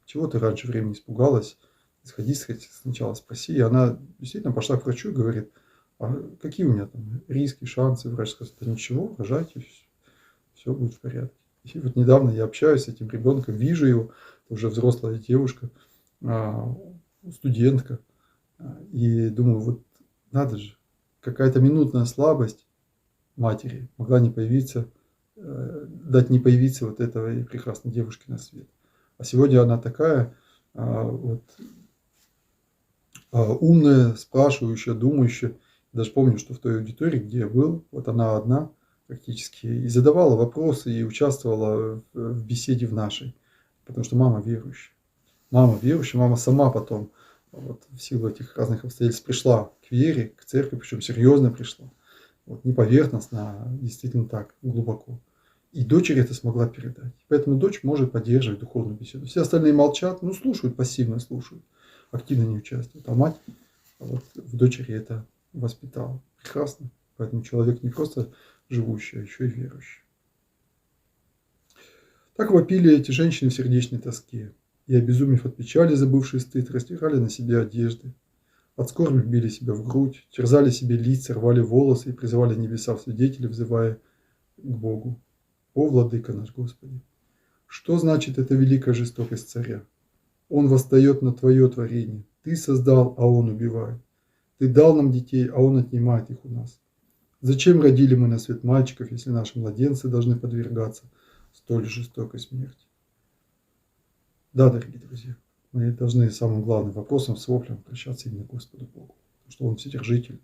Чего ты раньше времени испугалась? Сходи сначала спроси. И она действительно пошла к врачу и говорит, а какие у меня там риски, шансы? Врач сказал, да ничего, рожайте, все будет в порядке. И вот недавно я общаюсь с этим ребенком, вижу его, уже взрослая девушка, студентка, и думаю, вот надо же, какая-то минутная слабость матери могла не появиться, дать не появиться вот этой прекрасной девушке на свет. А сегодня она такая вот, умная, спрашивающая, думающая. Даже помню, что в той аудитории, где я был, вот она одна практически, и задавала вопросы, и участвовала в беседе в нашей. Потому что мама верующая. Мама верующая, мама сама потом, вот, в силу этих разных обстоятельств, пришла к вере, к церкви, причем серьезно пришла. Вот, не поверхностно, а действительно так, глубоко. И дочери это смогла передать. Поэтому дочь может поддерживать духовную беседу. Все остальные молчат, ну, слушают, пассивно слушают, активно не участвуют. А мать вот, в дочери это воспитала. Прекрасно. Поэтому человек не просто живущий, а еще и верующий. Так вопили эти женщины в сердечной тоске. И, обезумев от печали, забывшие стыд, растирали на себе одежды. От скорби били себя в грудь, терзали себе лица, рвали волосы и призывали небеса в свидетели, взывая к Богу. О, Владыка наш Господи! Что значит эта великая жестокость царя? Он восстает на Твое творение. Ты создал, а он убивает. Ты дал нам детей, а он отнимает их у нас. Зачем родили мы на свет мальчиков, если наши младенцы должны подвергаться столь жестокой смерти? Да, дорогие друзья, мы должны самым главным вопросом с воплем обращаться именно к Господу Богу. Потому что Он Вседержитель.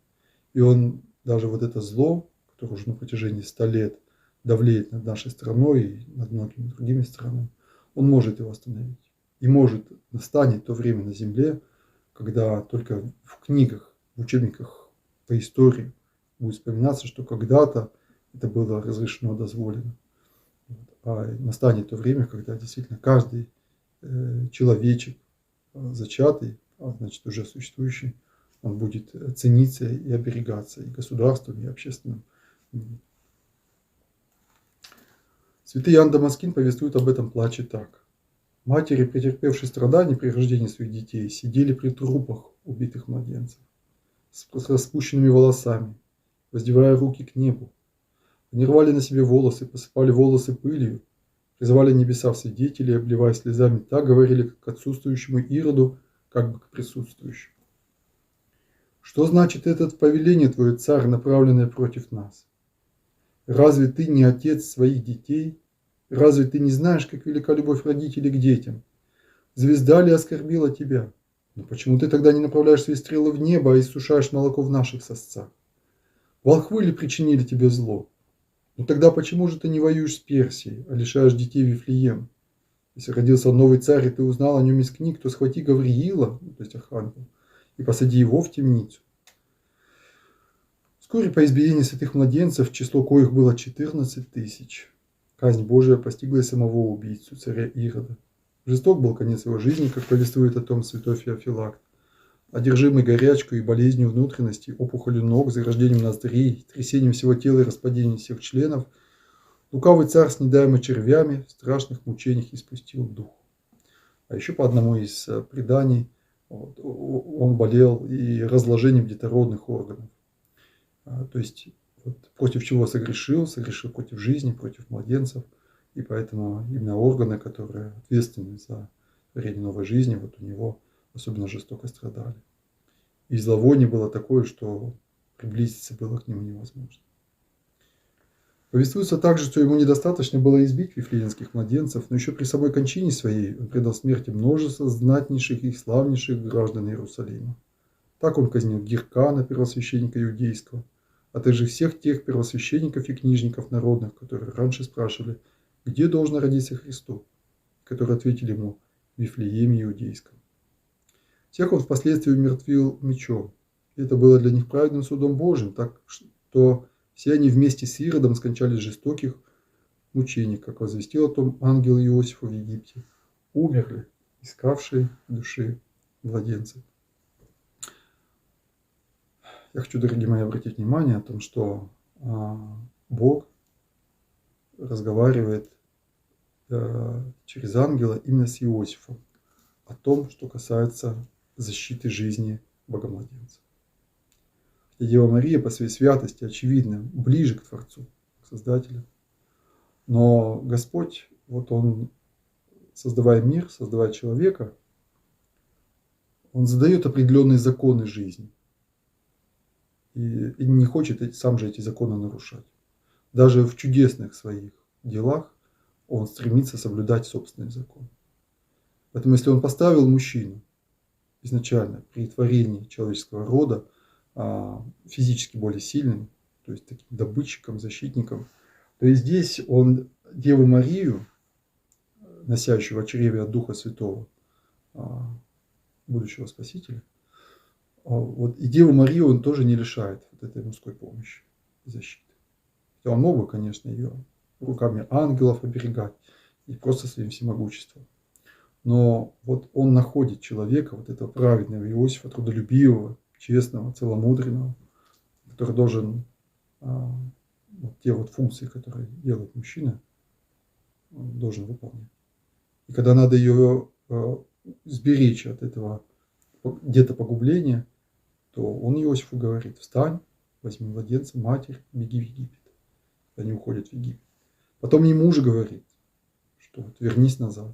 И Он даже вот это зло, которое уже на протяжении 100 лет давлеет над нашей страной и над многими другими странами, Он может его остановить. И может настанет то время на земле, когда только в книгах, в учебниках по истории будет вспоминаться, что когда-то это было разрешено, дозволено. А настанет то время, когда действительно каждый человечек зачатый, а значит уже существующий, он будет цениться и оберегаться и государством, и общественным. Святый Иоанн Дамаскин повествует об этом плаче так. Матери, претерпевшие страдания при рождении своих детей, сидели при трупах убитых младенцев, с распущенными волосами, воздевая руки к небу. Они рвали на себе волосы, посыпали волосы пылью, призывали небеса в свидетели, обливая слезами, так говорили к отсутствующему Ироду, как бы к присутствующему. Что значит это повеление твое, царь, направленное против нас? Разве ты не отец своих детей? Разве ты не знаешь, как велика любовь родителей к детям? Звезда ли оскорбила тебя? Но почему ты тогда не направляешь свои стрелы в небо, а иссушаешь молоко в наших сосцах? Волхвы ли причинили тебе зло? Но тогда почему же ты не воюешь с Персией, а лишаешь детей Вифлеем? Если родился новый царь, и ты узнал о нем из книг, то схвати Гавриила, то есть архангел, и посади его в темницу. Вскоре по избиению святых младенцев, число коих было 14 тысяч, казнь Божия постигла и самого убийцу, царя Ирода. Жесток был конец его жизни, как повествует о том святой Феофилакт. Одержимый горячкой и болезнью внутренностей, опухолью ног, зарождением ноздрей, трясением всего тела и распадением всех членов, лукавый царь с недаемыми червями в страшных мучениях испустил дух. А еще по одному из преданий он болел и разложением детородных органов. То есть против чего согрешил против жизни, против младенцев. И поэтому именно органы, которые ответственны за творение новой жизни, вот у него особенно жестоко страдали. И зловоние было такое, что приблизиться было к нему невозможно. Повествуется также, что ему недостаточно было избить вифлеемских младенцев, но еще при самой кончине своей он предал смерти множество знатнейших и славнейших граждан Иерусалима. Так он казнил Гиркана, первосвященника иудейского, а также всех тех первосвященников и книжников народных, которые раньше спрашивали, где должен родиться Христос, которые ответили ему в Вифлееме иудейском. Всех он впоследствии умертвил мечом. И это было для них праведным судом Божьим, так что все они вместе с Иродом скончались в жестоких мучениях, как возвестил о том ангел Иосифа в Египте. Умерли, искавшие души младенцев. Я хочу, дорогие мои, обратить внимание о том, что Бог разговаривает через ангела именно с Иосифом о том, что касается защиты жизни Богомладенца. И Дева Мария по своей святости, очевидно, ближе к Творцу, к Создателю. Но Господь, вот Он, создавая мир, создавая человека, Он задает определенные законы жизни. И не хочет сам же эти законы нарушать. Даже в чудесных своих делах он стремится соблюдать собственный закон. Поэтому если он поставил мужчину изначально при творении человеческого рода физически более сильным, то есть таким добытчиком, защитником, то и здесь он Деву Марию, носящую в чреве от Духа Святого, будущего Спасителя, вот и Деву Марию он тоже не лишает вот этой мужской помощи и защиты. Он мог бы, конечно, ее руками ангелов оберегать и просто своим всемогуществом. Но вот он находит человека, вот этого праведного Иосифа, трудолюбивого, честного, целомудренного, который должен вот те вот функции, которые делает мужчина, он должен выполнять. И когда надо ее сберечь от этого где-то погубления, то он Иосифу говорит: встань, возьми младенца, матерь, беги в Египет. Они уходят в Египет. Потом ему же говорит, что вот вернись назад.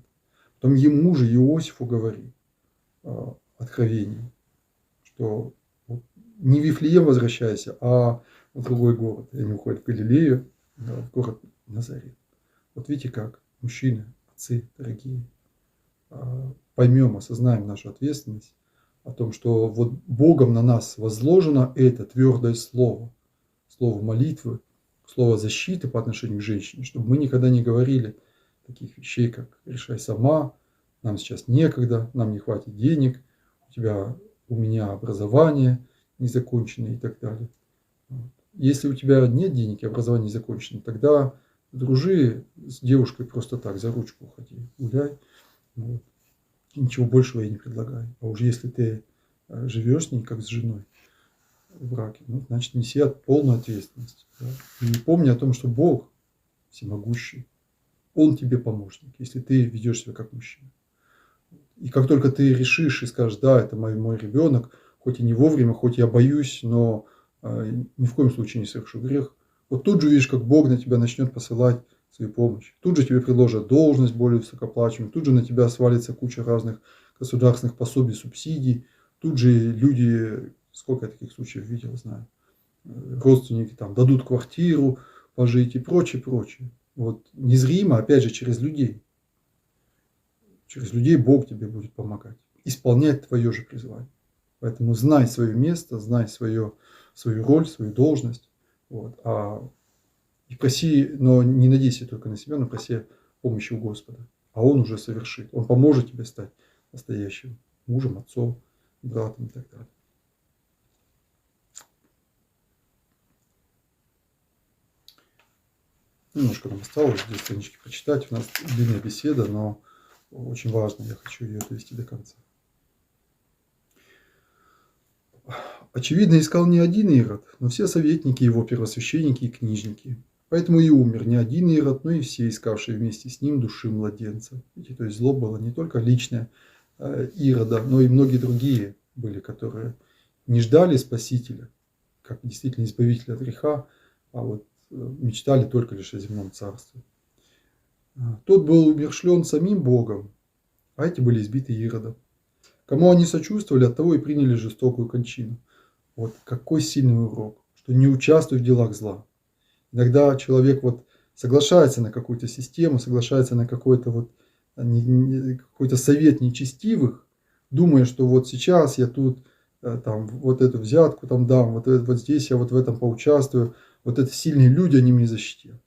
Потом ему же Иосифу говорит откровение, что вот не в Вифлеем возвращайся, а в другой город. И они уходят в Галилею, в город Назарет. Вот видите как, мужчины, отцы дорогие, поймем, осознаем нашу ответственность о том, что вот Богом на нас возложено это твердое слово, слово молитвы, слово защиты по отношению к женщине, чтобы мы никогда не говорили таких вещей, как решай сама, нам сейчас некогда, нам не хватит денег, у меня образование незаконченное и так далее. Если у тебя нет денег и образование незаконченное, тогда дружи с девушкой просто так, за ручку ходи, гуляй. Вот. Ничего большего я не предлагаю. А уж если ты живешь с ней как с женой в браке, ну, значит, неси полную ответственность. Да? И помни о том, что Бог всемогущий, Он тебе помощник, если ты ведешь себя как мужчина. И как только ты решишь и скажешь: да, это мой ребенок, хоть и не вовремя, хоть я боюсь, но ни в коем случае не совершу грех, вот тут же видишь, как Бог на тебя начнет посылать свою помощь. Тут же тебе предложат должность более высокоплачиваемую, тут же на тебя свалится куча разных государственных пособий, субсидий. Тут же люди, сколько я таких случаев видел, знаю, родственники там дадут квартиру пожить и прочее, прочее. Вот незримо, опять же, через людей. через людей Бог тебе будет помогать, исполнять твое же призвание. Поэтому знай свое место, знай свою роль, свою должность. Вот, и проси, но не надейся только на себя, но проси помощи у Господа. А Он уже совершит. Он поможет тебе стать настоящим мужем, отцом, братом и так далее. Немножко нам осталось, 2 странички прочитать. У нас длинная беседа, но очень важно, я хочу ее довести до конца. Очевидно, искал не один Ирод, но все советники его, первосвященники и книжники. Поэтому и умер не один Ирод, но и все, искавшие вместе с ним души младенца. Видите, то есть зло было не только личное Ирода, но и многие другие были, которые не ждали Спасителя, как действительно избавителя от греха, а вот мечтали только лишь о земном царстве. Тот был умершлен самим Богом, а эти были избиты Иродом. Кому они сочувствовали, от того и приняли жестокую кончину. Вот какой сильный урок, что не участвуй в делах зла. Иногда человек вот соглашается на какую-то систему, соглашается на какой-то совет нечестивых, думая, что вот сейчас я тут там вот эту взятку там дам, вот здесь я вот в этом поучаствую, вот это сильные люди, они мне защитят.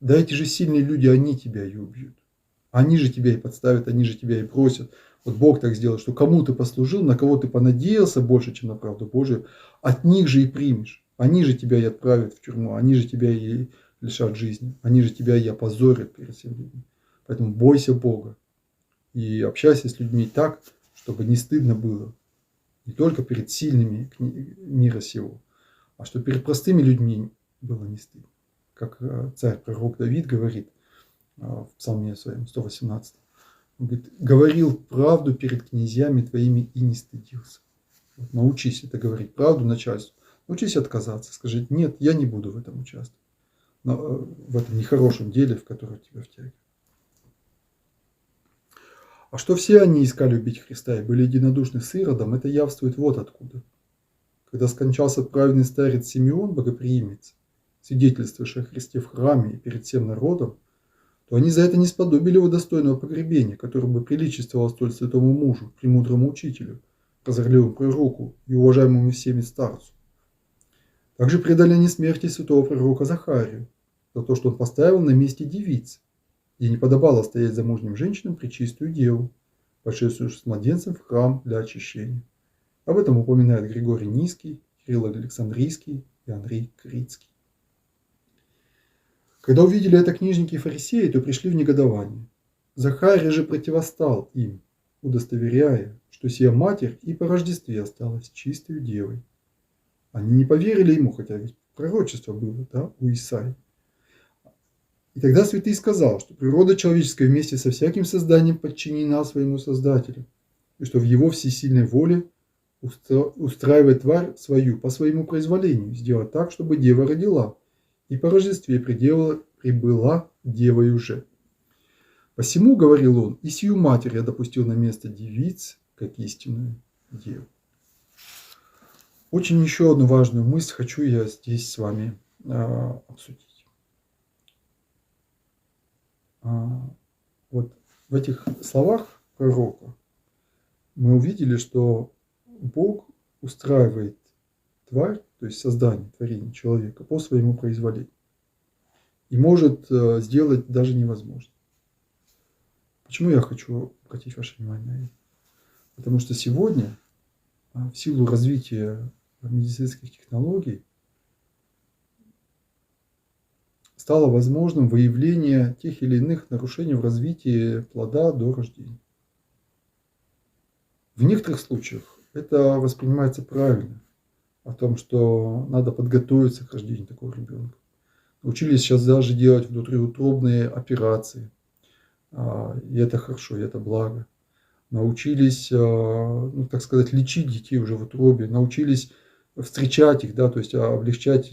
Да эти же сильные люди, они тебя и убьют. Они же тебя и подставят, они же тебя и бросят. Вот Бог так сделал, что кому ты послужил, на кого ты понадеялся больше, чем на правду Божию, от них же и примешь. Они же тебя и отправят в тюрьму, они же тебя и лишат жизни, они же тебя и опозорят перед всеми людьми. Поэтому бойся Бога и общайся с людьми так, чтобы не стыдно было. Не только перед сильными мира сего, а что перед простыми людьми было не стыдно. Как царь-пророк Давид говорит в псалме своем 118. Он говорит, говорил правду перед князьями твоими и не стыдился. Вот, научись это говорить, правду начальству. Научись отказаться, скажи, нет, я не буду в этом участвовать. В этом нехорошем деле, в которое тебя втягивают. А что все они искали убить Христа и были единодушны с Иродом, это явствует вот откуда. Когда скончался праведный старец Симеон, богоприимец, свидетельствующий о Христе в храме и перед всем народом, то они за это не сподобили его достойного погребения, которое бы приличествовало столь святому мужу, премудрому учителю, прозорливому пророку и уважаемому всеми старцу. Также предали они смерти святого пророка Захарию за то, что он поставил на месте девицы, где не подобало стоять замужним женщинам пречистую деву, пошедшую с младенцем в храм для очищения. Об этом упоминает Григорий Низкий, Кирилл Александрийский и Андрей Критский. Когда увидели это книжники и фарисеи, то пришли в негодование. Захарий же противостал им, удостоверяя, что сия матерь и по Рождестве осталась чистою девой. Они не поверили ему, хотя ведь пророчество было, да, у Исаии. И тогда святый сказал, что природа человеческая вместе со всяким созданием подчинена своему Создателю, и что в его всесильной воле устраивает тварь свою по своему произволению, сделать так, чтобы дева родила, и по Рождестве прибыла девой уже. Посему, говорил он, и сию матерь я допустил на место девиц, как истинную деву. Очень еще одну важную мысль хочу я здесь с вами обсудить. Вот в этих словах пророка мы увидели, что Бог устраивает тварь, то есть создание, творение человека по своему произволению. И может сделать даже невозможно. Почему я хочу обратить ваше внимание на это? Потому что сегодня, в силу развития медицинских технологий, стало возможным выявление тех или иных нарушений в развитии плода до рождения. В некоторых случаях это воспринимается правильно, о том, что надо подготовиться к рождению такого ребенка. Научились сейчас даже делать внутриутробные операции, и это хорошо, и это благо. Научились, так сказать, лечить детей уже в утробе, научились встречать их, да, то есть облегчать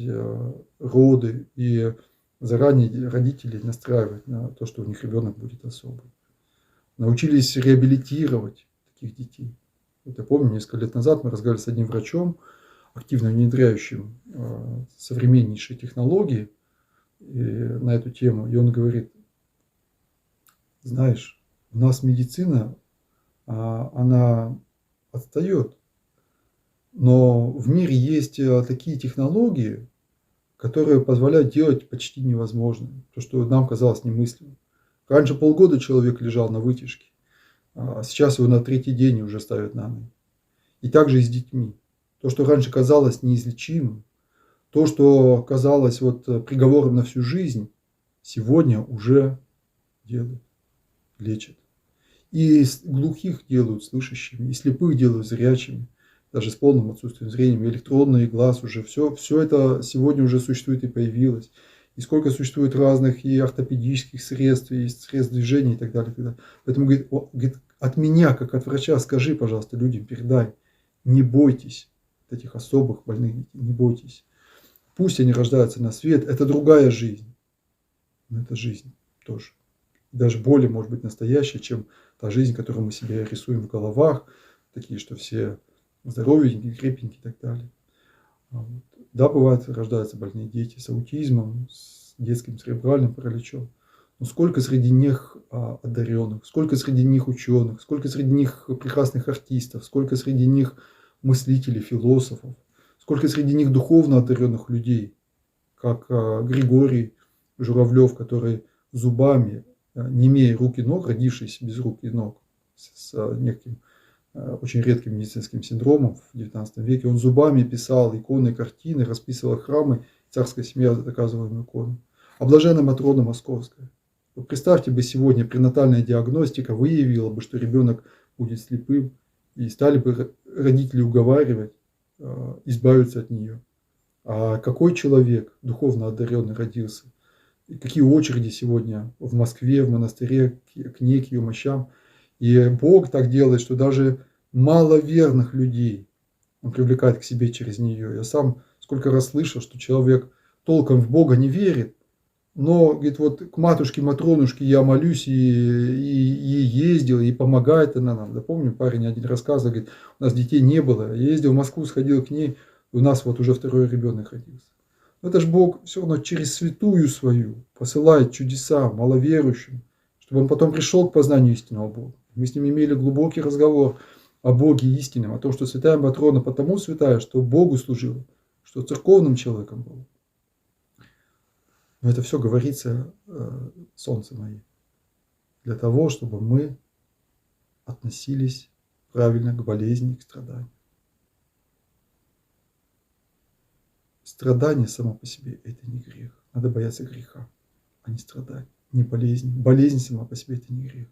роды и заранее родителей настраивать на то, что у них ребенок будет особый. Научились реабилитировать таких детей. Вот я помню, несколько лет назад мы разговаривали с одним врачом, активно внедряющим современнейшие технологии на эту тему. И он говорит, знаешь, У нас медицина, она отстает, но в мире есть такие технологии, которые позволяют делать почти невозможное, то, что нам казалось немыслимым. Раньше полгода человек лежал на вытяжке, а сейчас его на третий день уже ставят на ноги. И также и с детьми. То, что раньше казалось неизлечимым, то, что казалось приговором на всю жизнь, сегодня уже делают, лечат. И глухих делают слышащими, и слепых делают зрячими, даже с полным отсутствием зрения, и электронный глаз уже, все это сегодня уже существует и появилось. И сколько существует разных и ортопедических средств, и средств движения и так далее. И так далее. Поэтому, говорит, от меня, как от врача, скажи, пожалуйста, людям, передай, не бойтесь этих особых больных детей, не бойтесь. Пусть они рождаются на свет, это другая жизнь, но это жизнь тоже. Даже более, может быть, настоящая, чем та жизнь, которую мы себе рисуем в головах, такие, что все здоровенькие, крепенькие и так далее. Да, бывает, рождаются больные дети с аутизмом, с детским церебральным параличом. Но сколько среди них одаренных, сколько среди них ученых, сколько среди них прекрасных артистов, сколько среди них мыслителей, философов, сколько среди них духовно одаренных людей, как Григорий Журавлев, который зубами, не имея рук и ног, родившийся без рук и ног, с неким очень редким медицинским синдромом в XIX веке, он зубами писал иконы, картины, расписывал храмы, царская семья заказывала ему иконы. А блаженная Матрона Московская. Вот представьте бы сегодня пренатальная диагностика выявила бы, что ребенок будет слепым, и стали бы родители уговаривать избавиться от нее. А какой человек духовно одаренный родился? И какие очереди сегодня в Москве, в монастыре к ней, к ее мощам. И Бог так делает, что даже маловерных людей Он привлекает к себе через нее. Я сам сколько раз слышал, что человек толком в Бога не верит, но, говорит, к матушке Матронушке я молюсь и ездил, и помогает она нам. Да помню, парень один рассказывал, говорит, у нас детей не было. Я ездил в Москву, сходил к ней, у нас уже второй ребенок родился. Но это же Бог все равно через святую свою посылает чудеса маловерующим, чтобы он потом пришел к познанию истинного Бога. Мы с ним имели глубокий разговор о Боге истинном, о том, что святая Матрона потому святая, что Богу служила, что церковным человеком была. Но это все говорится, солнце мое, для того, чтобы мы относились правильно к болезни, к страданию. Страдание само по себе – это не грех. Надо бояться греха, а не страдать, не болезни. Болезнь сама по себе – это не грех.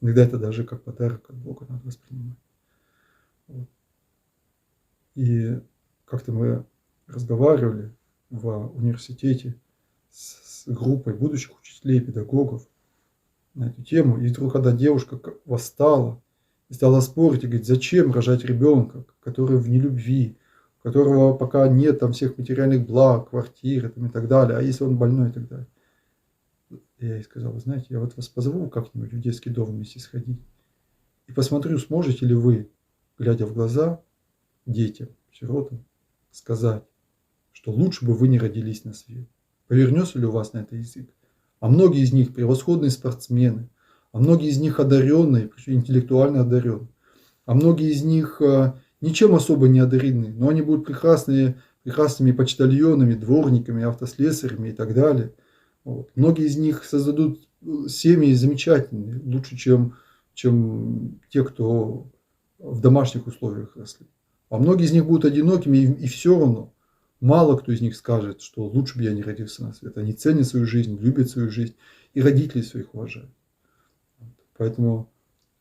Иногда это даже как подарок от Бога надо воспринимать. Вот. И как-то мы разговаривали в университете с группой будущих учителей, педагогов на эту тему. И вдруг одна девушка восстала и стала спорить и говорит, зачем рожать ребенка, который в нелюбви, у которого пока нет там всех материальных благ, квартиры там, и так далее, а если он больной и так далее. И я ей сказал, вы знаете, я вас позову как-нибудь в детский дом вместе сходить и посмотрю, сможете ли вы, глядя в глаза детям, сиротам, сказать, что лучше бы вы не родились на свет. Повернется ли у вас на это язык? А многие из них превосходные спортсмены, а многие из них одаренные, причем интеллектуально одаренные, а многие из них ничем особо не одарены, но они будут прекрасными почтальонами, дворниками, автослесарями и так далее. Вот. Многие из них создадут семьи замечательные, лучше, чем те, кто в домашних условиях росли. А многие из них будут одинокими, и все равно мало кто из них скажет, что лучше бы я не родился на свет. Они ценят свою жизнь, любят свою жизнь и родителей своих уважают. Поэтому,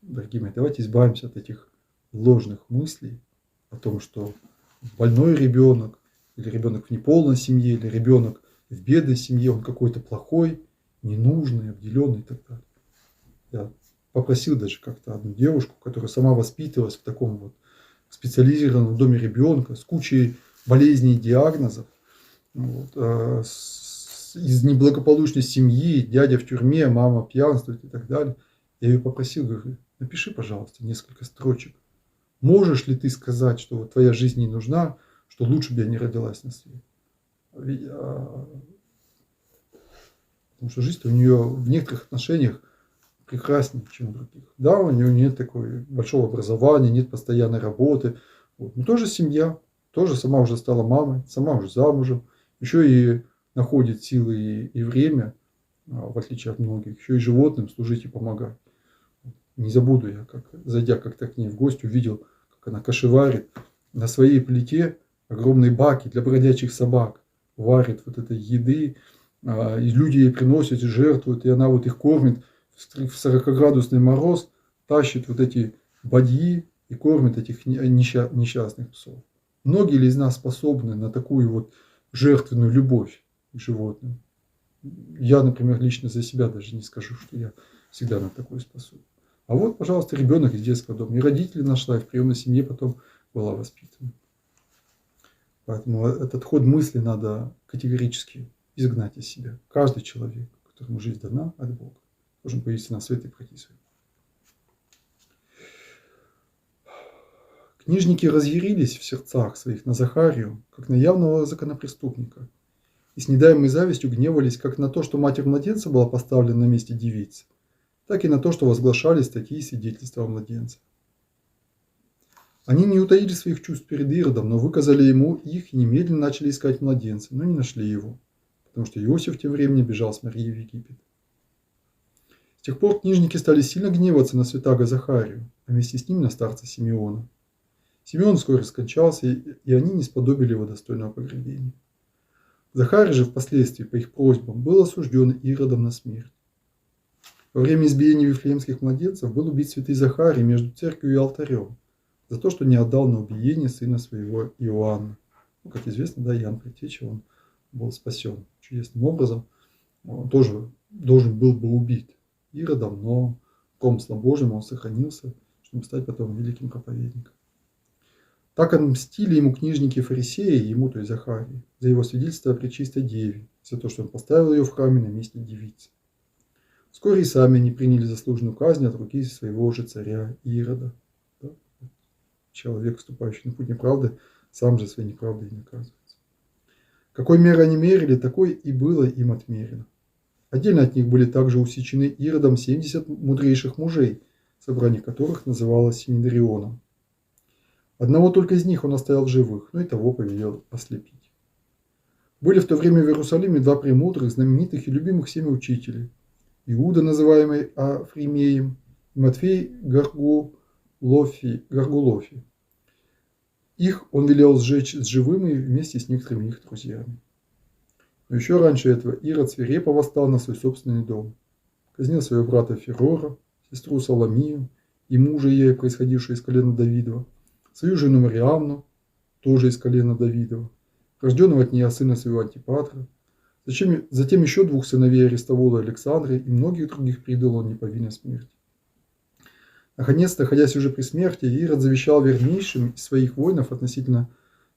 дорогие мои, давайте избавимся от этих ложных мыслей о том, что больной ребенок, или ребенок в неполной семье, или ребенок в бедной семье, он какой-то плохой, ненужный, обделенный и так далее. Я попросил даже как-то одну девушку, которая сама воспитывалась в таком специализированном доме ребенка с кучей болезней и диагнозов, из неблагополучной семьи, дядя в тюрьме, мама пьянствует и так далее. Я ее попросил, говорю, напиши, пожалуйста, несколько строчек. Можешь ли ты сказать, что твоя жизнь не нужна, что лучше бы я не родилась на свет? Потому что жизнь у нее в некоторых отношениях прекраснее, чем у других. Да, у него нет такой большого образования, нет постоянной работы, вот. Но тоже семья, тоже сама уже стала мамой, сама уже замужем, еще и находит силы и время, в отличие от многих, еще и животным служить и помогать. Не забуду я, как, зайдя как-то к ней в гости, увидел, как она кашеварит на своей плите огромные баки для бродячих собак, варит вот этой еды, и люди ей приносят, и жертвуют, и она вот их кормит в 40-градусный мороз, тащит вот эти бадьи и кормит этих несчастных псов. Многие ли из нас способны на такую вот жертвенную любовь к животным? Я, например, лично за себя даже не скажу, что я всегда на такое способен. А вот, пожалуйста, ребенок из детского дома. И родители нашла, и в приемной семье потом была воспитана. Поэтому этот ход мысли надо категорически изгнать из себя. Каждый человек, которому жизнь дана от Бога, должен появиться на свет и пройти свет. Книжники разъярились в сердцах своих на Захарию, как на явного законопреступника, и с недаемой завистью гневались как на то, что матерь младенца была поставлена на месте девицы, так и на то, что возглашались такие свидетельства о младенце. Они не утаили своих чувств перед Иродом, но выказали ему их и немедленно начали искать младенца, но не нашли его, потому что Иосиф тем временем бежал с Марией в Египет. С тех пор книжники стали сильно гневаться на святаго Захарию, а вместе с ним на старца Симеона. Симеон вскоре скончался, и они не сподобили его достойного погребения. Захарий же впоследствии, по их просьбам, был осужден Иродом на смерть. Во время избиения вифлеемских младенцев был убит святый Захарий между церковью и алтарем за то, что не отдал на убиение сына своего Иоанна. Как известно, да, Иоанн Предтеча, он был спасен чудесным образом. Он тоже должен был бы убит Иродом, но промыслом Божьим он сохранился, чтобы стать потом великим проповедником. Так отмстили ему книжники и фарисеи, ему, то есть Захарии, за его свидетельство о Пречистой Деве, за то, что он поставил ее в храме на месте девицы. Вскоре и сами они приняли заслуженную казнь от руки своего же царя Ирода. Да? Человек, вступающий на путь неправды, сам же своей неправдой и наказывается. Какой мерой они мерили, такой и было им отмерено. Отдельно от них были также усечены Иродом 70 мудрейших мужей, собрание которых называлось Синедрионом. Одного только из них он оставил в живых, но и того повелел ослепить. Были в то время в Иерусалиме два премудрых, знаменитых и любимых всеми учителей. Иуда, называемый Афримеем, и Матфей Гаргулофи. Их он велел сжечь с живыми вместе с некоторыми их друзьями. Но еще раньше этого Ирод свирепо восстал на свой собственный дом. Казнил своего брата Ферора, сестру Соломию и мужа ей, происходившего из колена Давидова, свою жену Мариамну, тоже из колена Давидова, рожденного от нее сына своего Антипатра. Затем еще двух сыновей Аристовула и Александры и многих других предал он неповинной смерти. Наконец, находясь уже при смерти, Ирод завещал вернейшим из своих воинов относительно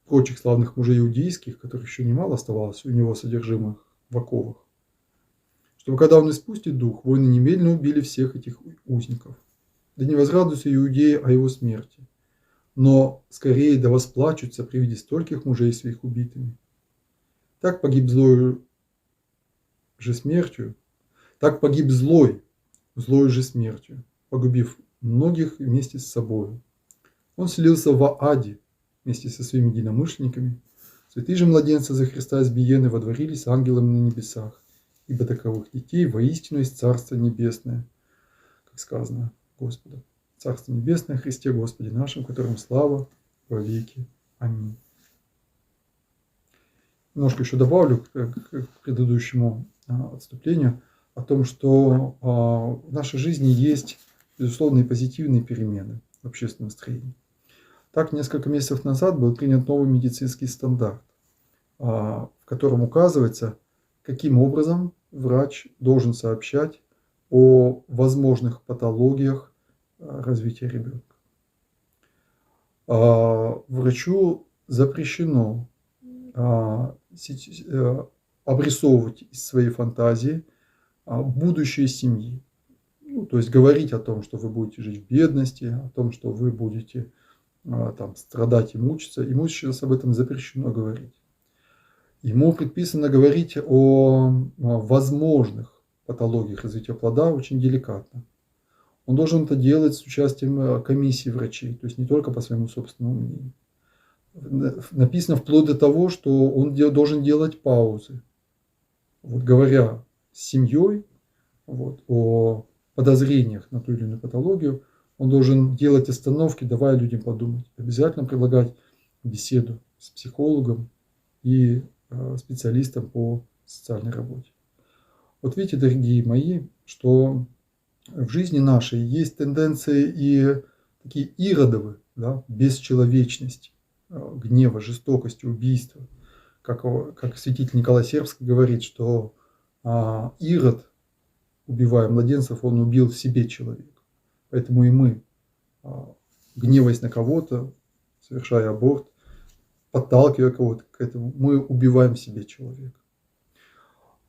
прочих славных мужей иудейских, которых еще немало оставалось у него содержимых в оковах, чтобы когда он испустит дух, воины немедленно убили всех этих узников. Да не возрадуются иудеи о его смерти, но скорее да восплачутся при виде стольких мужей своих убитыми. Так погиб злой же смертью, погубив многих вместе с собой. Он селился в Ааде вместе со своими единомышленниками. Святые же младенцы за Христа избиены водворились с ангелами на небесах, ибо таковых детей воистину есть Царство Небесное, как сказано Господу. Царство Небесное, Христе Господе нашим, которому слава во веки. Аминь. Немножко еще добавлю к предыдущему отступлению о том, что в нашей жизни есть безусловные позитивные перемены в общественном строении. Так, несколько месяцев назад был принят новый медицинский стандарт, в котором указывается, каким образом врач должен сообщать о возможных патологиях развития ребенка. Врачу запрещено обрисовывать из своей фантазии будущее семьи. Ну, то есть говорить о том, что вы будете жить в бедности, о том, что вы будете там, страдать и мучиться. Ему сейчас об этом запрещено говорить. Ему предписано говорить о возможных патологиях развития плода очень деликатно. Он должен это делать с участием комиссии врачей, то есть не только по своему собственному мнению. Написано вплоть до того, что он должен делать паузы. Вот, говоря с семьей вот, о подозрениях на ту или иную патологию, он должен делать остановки, давая людям подумать. Обязательно предлагать беседу с психологом и специалистом по социальной работе. Вот видите, дорогие мои, что в жизни нашей есть тенденции и такие иродовы, да, бесчеловечности, гнева, жестокости, убийства. Как святитель Николай Сербский говорит, что Ирод, убивая младенцев, он убил в себе человека. Поэтому и мы, гневаясь на кого-то, совершая аборт, подталкивая кого-то к этому, мы убиваем в себе человека.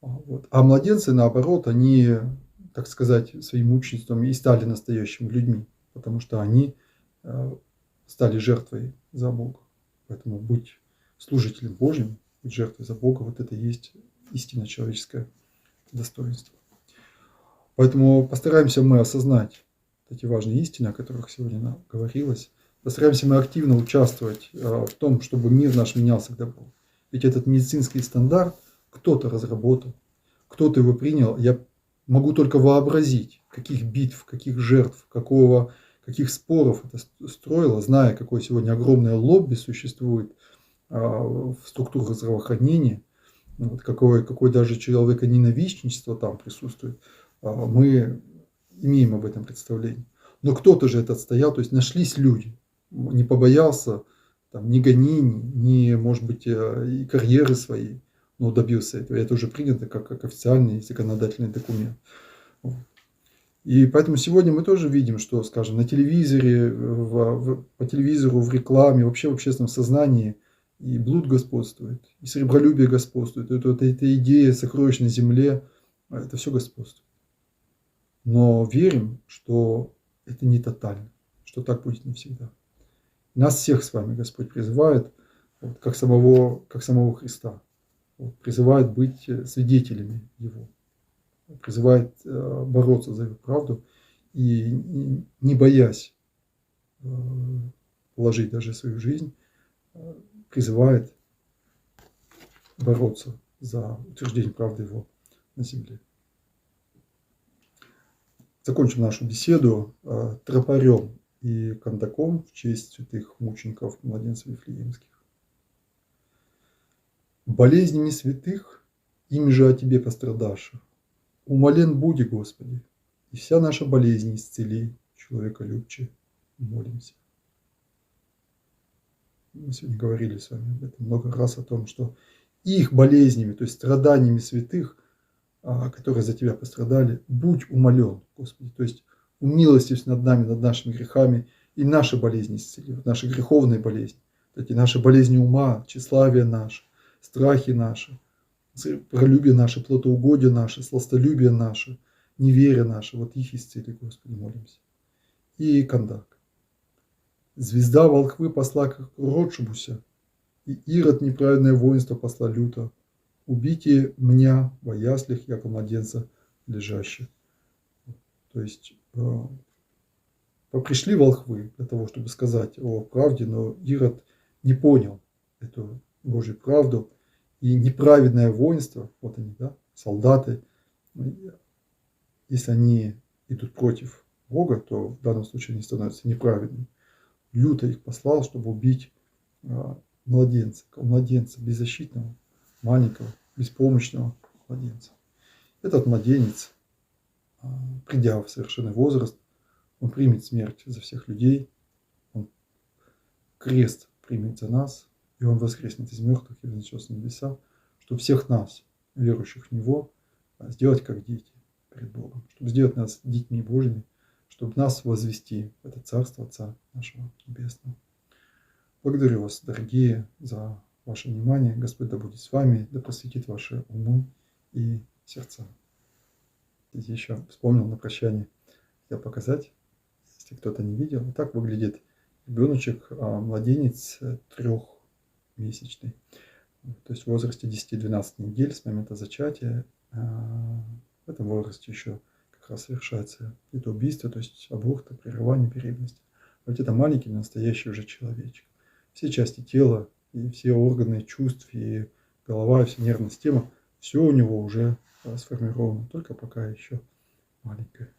Вот. А младенцы, наоборот, они, так сказать, своим мученичеством и стали настоящими людьми, потому что они стали жертвой за Бога. Поэтому быть служителем Божьим, быть жертвой за Бога, вот это и есть истинно человеческое достоинство. Поэтому постараемся мы осознать эти важные истины, о которых сегодня говорилось. Постараемся мы активно участвовать в том, чтобы мир наш менялся к добру. Ведь этот медицинский стандарт кто-то разработал, кто-то его принял. Я могу только вообразить, каких битв, каких жертв, каких споров это строило, зная, какое сегодня огромное лобби существует в структурах здравоохранения, вот, какое даже человеконенавистничество там присутствует. Мы имеем об этом представление. Но кто-то же это отстоял, то есть нашлись люди, не побоялся там, ни гонений, ни, может быть, и карьеры своей, но добился этого. И это уже принято как официальный законодательный документ. И поэтому сегодня мы тоже видим, что, скажем, на телевизоре, по телевизору, в рекламе, вообще в общественном сознании и блуд господствует, и сребролюбие господствует. Эта идея сокровищ на земле, это все господствует. Но верим, что это не тотально, что так будет не всегда. Нас всех с вами Господь призывает, вот, как самого Христа, вот, призывает быть свидетелями Его, призывает бороться за Его правду и не боясь положить даже свою жизнь, призывает бороться за утверждение правды Его на земле. Закончим нашу беседу тропарем и кандаком в честь святых мучеников младенцев Вифлеемских. Болезнями святых, ими же о Тебе пострадаши. Умолен буди, Господи, и вся наша болезнь исцели, человеколюбче, молимся. Мы сегодня говорили с вами об этом много раз, о том, что их болезнями, то есть страданиями святых, которые за Тебя пострадали, будь умолен, Господи. То есть умилостивься над нами, над нашими грехами, и наши болезни исцели, наши греховные болезни, эти наши болезни ума, тщеславие наше, страхи наши, пролюбие наше, плотоугодие наше, сластолюбие наше, неверие наше, вот их исцели, Господи, молимся. И кандак. Звезда волхвы посла к Ротшибуся, и Ирод неправедное воинство посла люто. Убейте меня во яслях, яко младенца лежащих. То есть пришли волхвы для того, чтобы сказать о правде, но Ирод не понял эту Божью правду. И неправедное воинство, вот они, да, солдаты, если они идут против Бога, то в данном случае они становятся неправедными. Люто их послал, чтобы убить младенца, беззащитного, маленького, беспомощного младенца. Этот младенец, придя в совершенный возраст, он примет смерть за всех людей, он крест примет за нас, и он воскреснет из мертвых и вознесется на небеса, чтобы всех нас, верующих в Него, сделать как дети перед Богом, чтобы сделать нас детьми Божьими, чтобы нас возвести в это Царство Отца нашего Небесного. Благодарю вас, дорогие, за ваше внимание. Господь да будет с вами, да просветит ваши умы и сердца. Здесь еще вспомнил на прощание, хотел показать, если кто-то не видел. Вот так выглядит ребеночек, младенец трехмесячный, то есть в возрасте 10-12 недель с момента зачатия. В этом возрасте еще как как раз совершается это убийство, то есть аборт, прерывание беременности. А вот это маленький настоящий уже человечек. Все части тела и все органы чувств, и голова, и вся нервная система, все у него уже сформировано, только пока еще маленькое.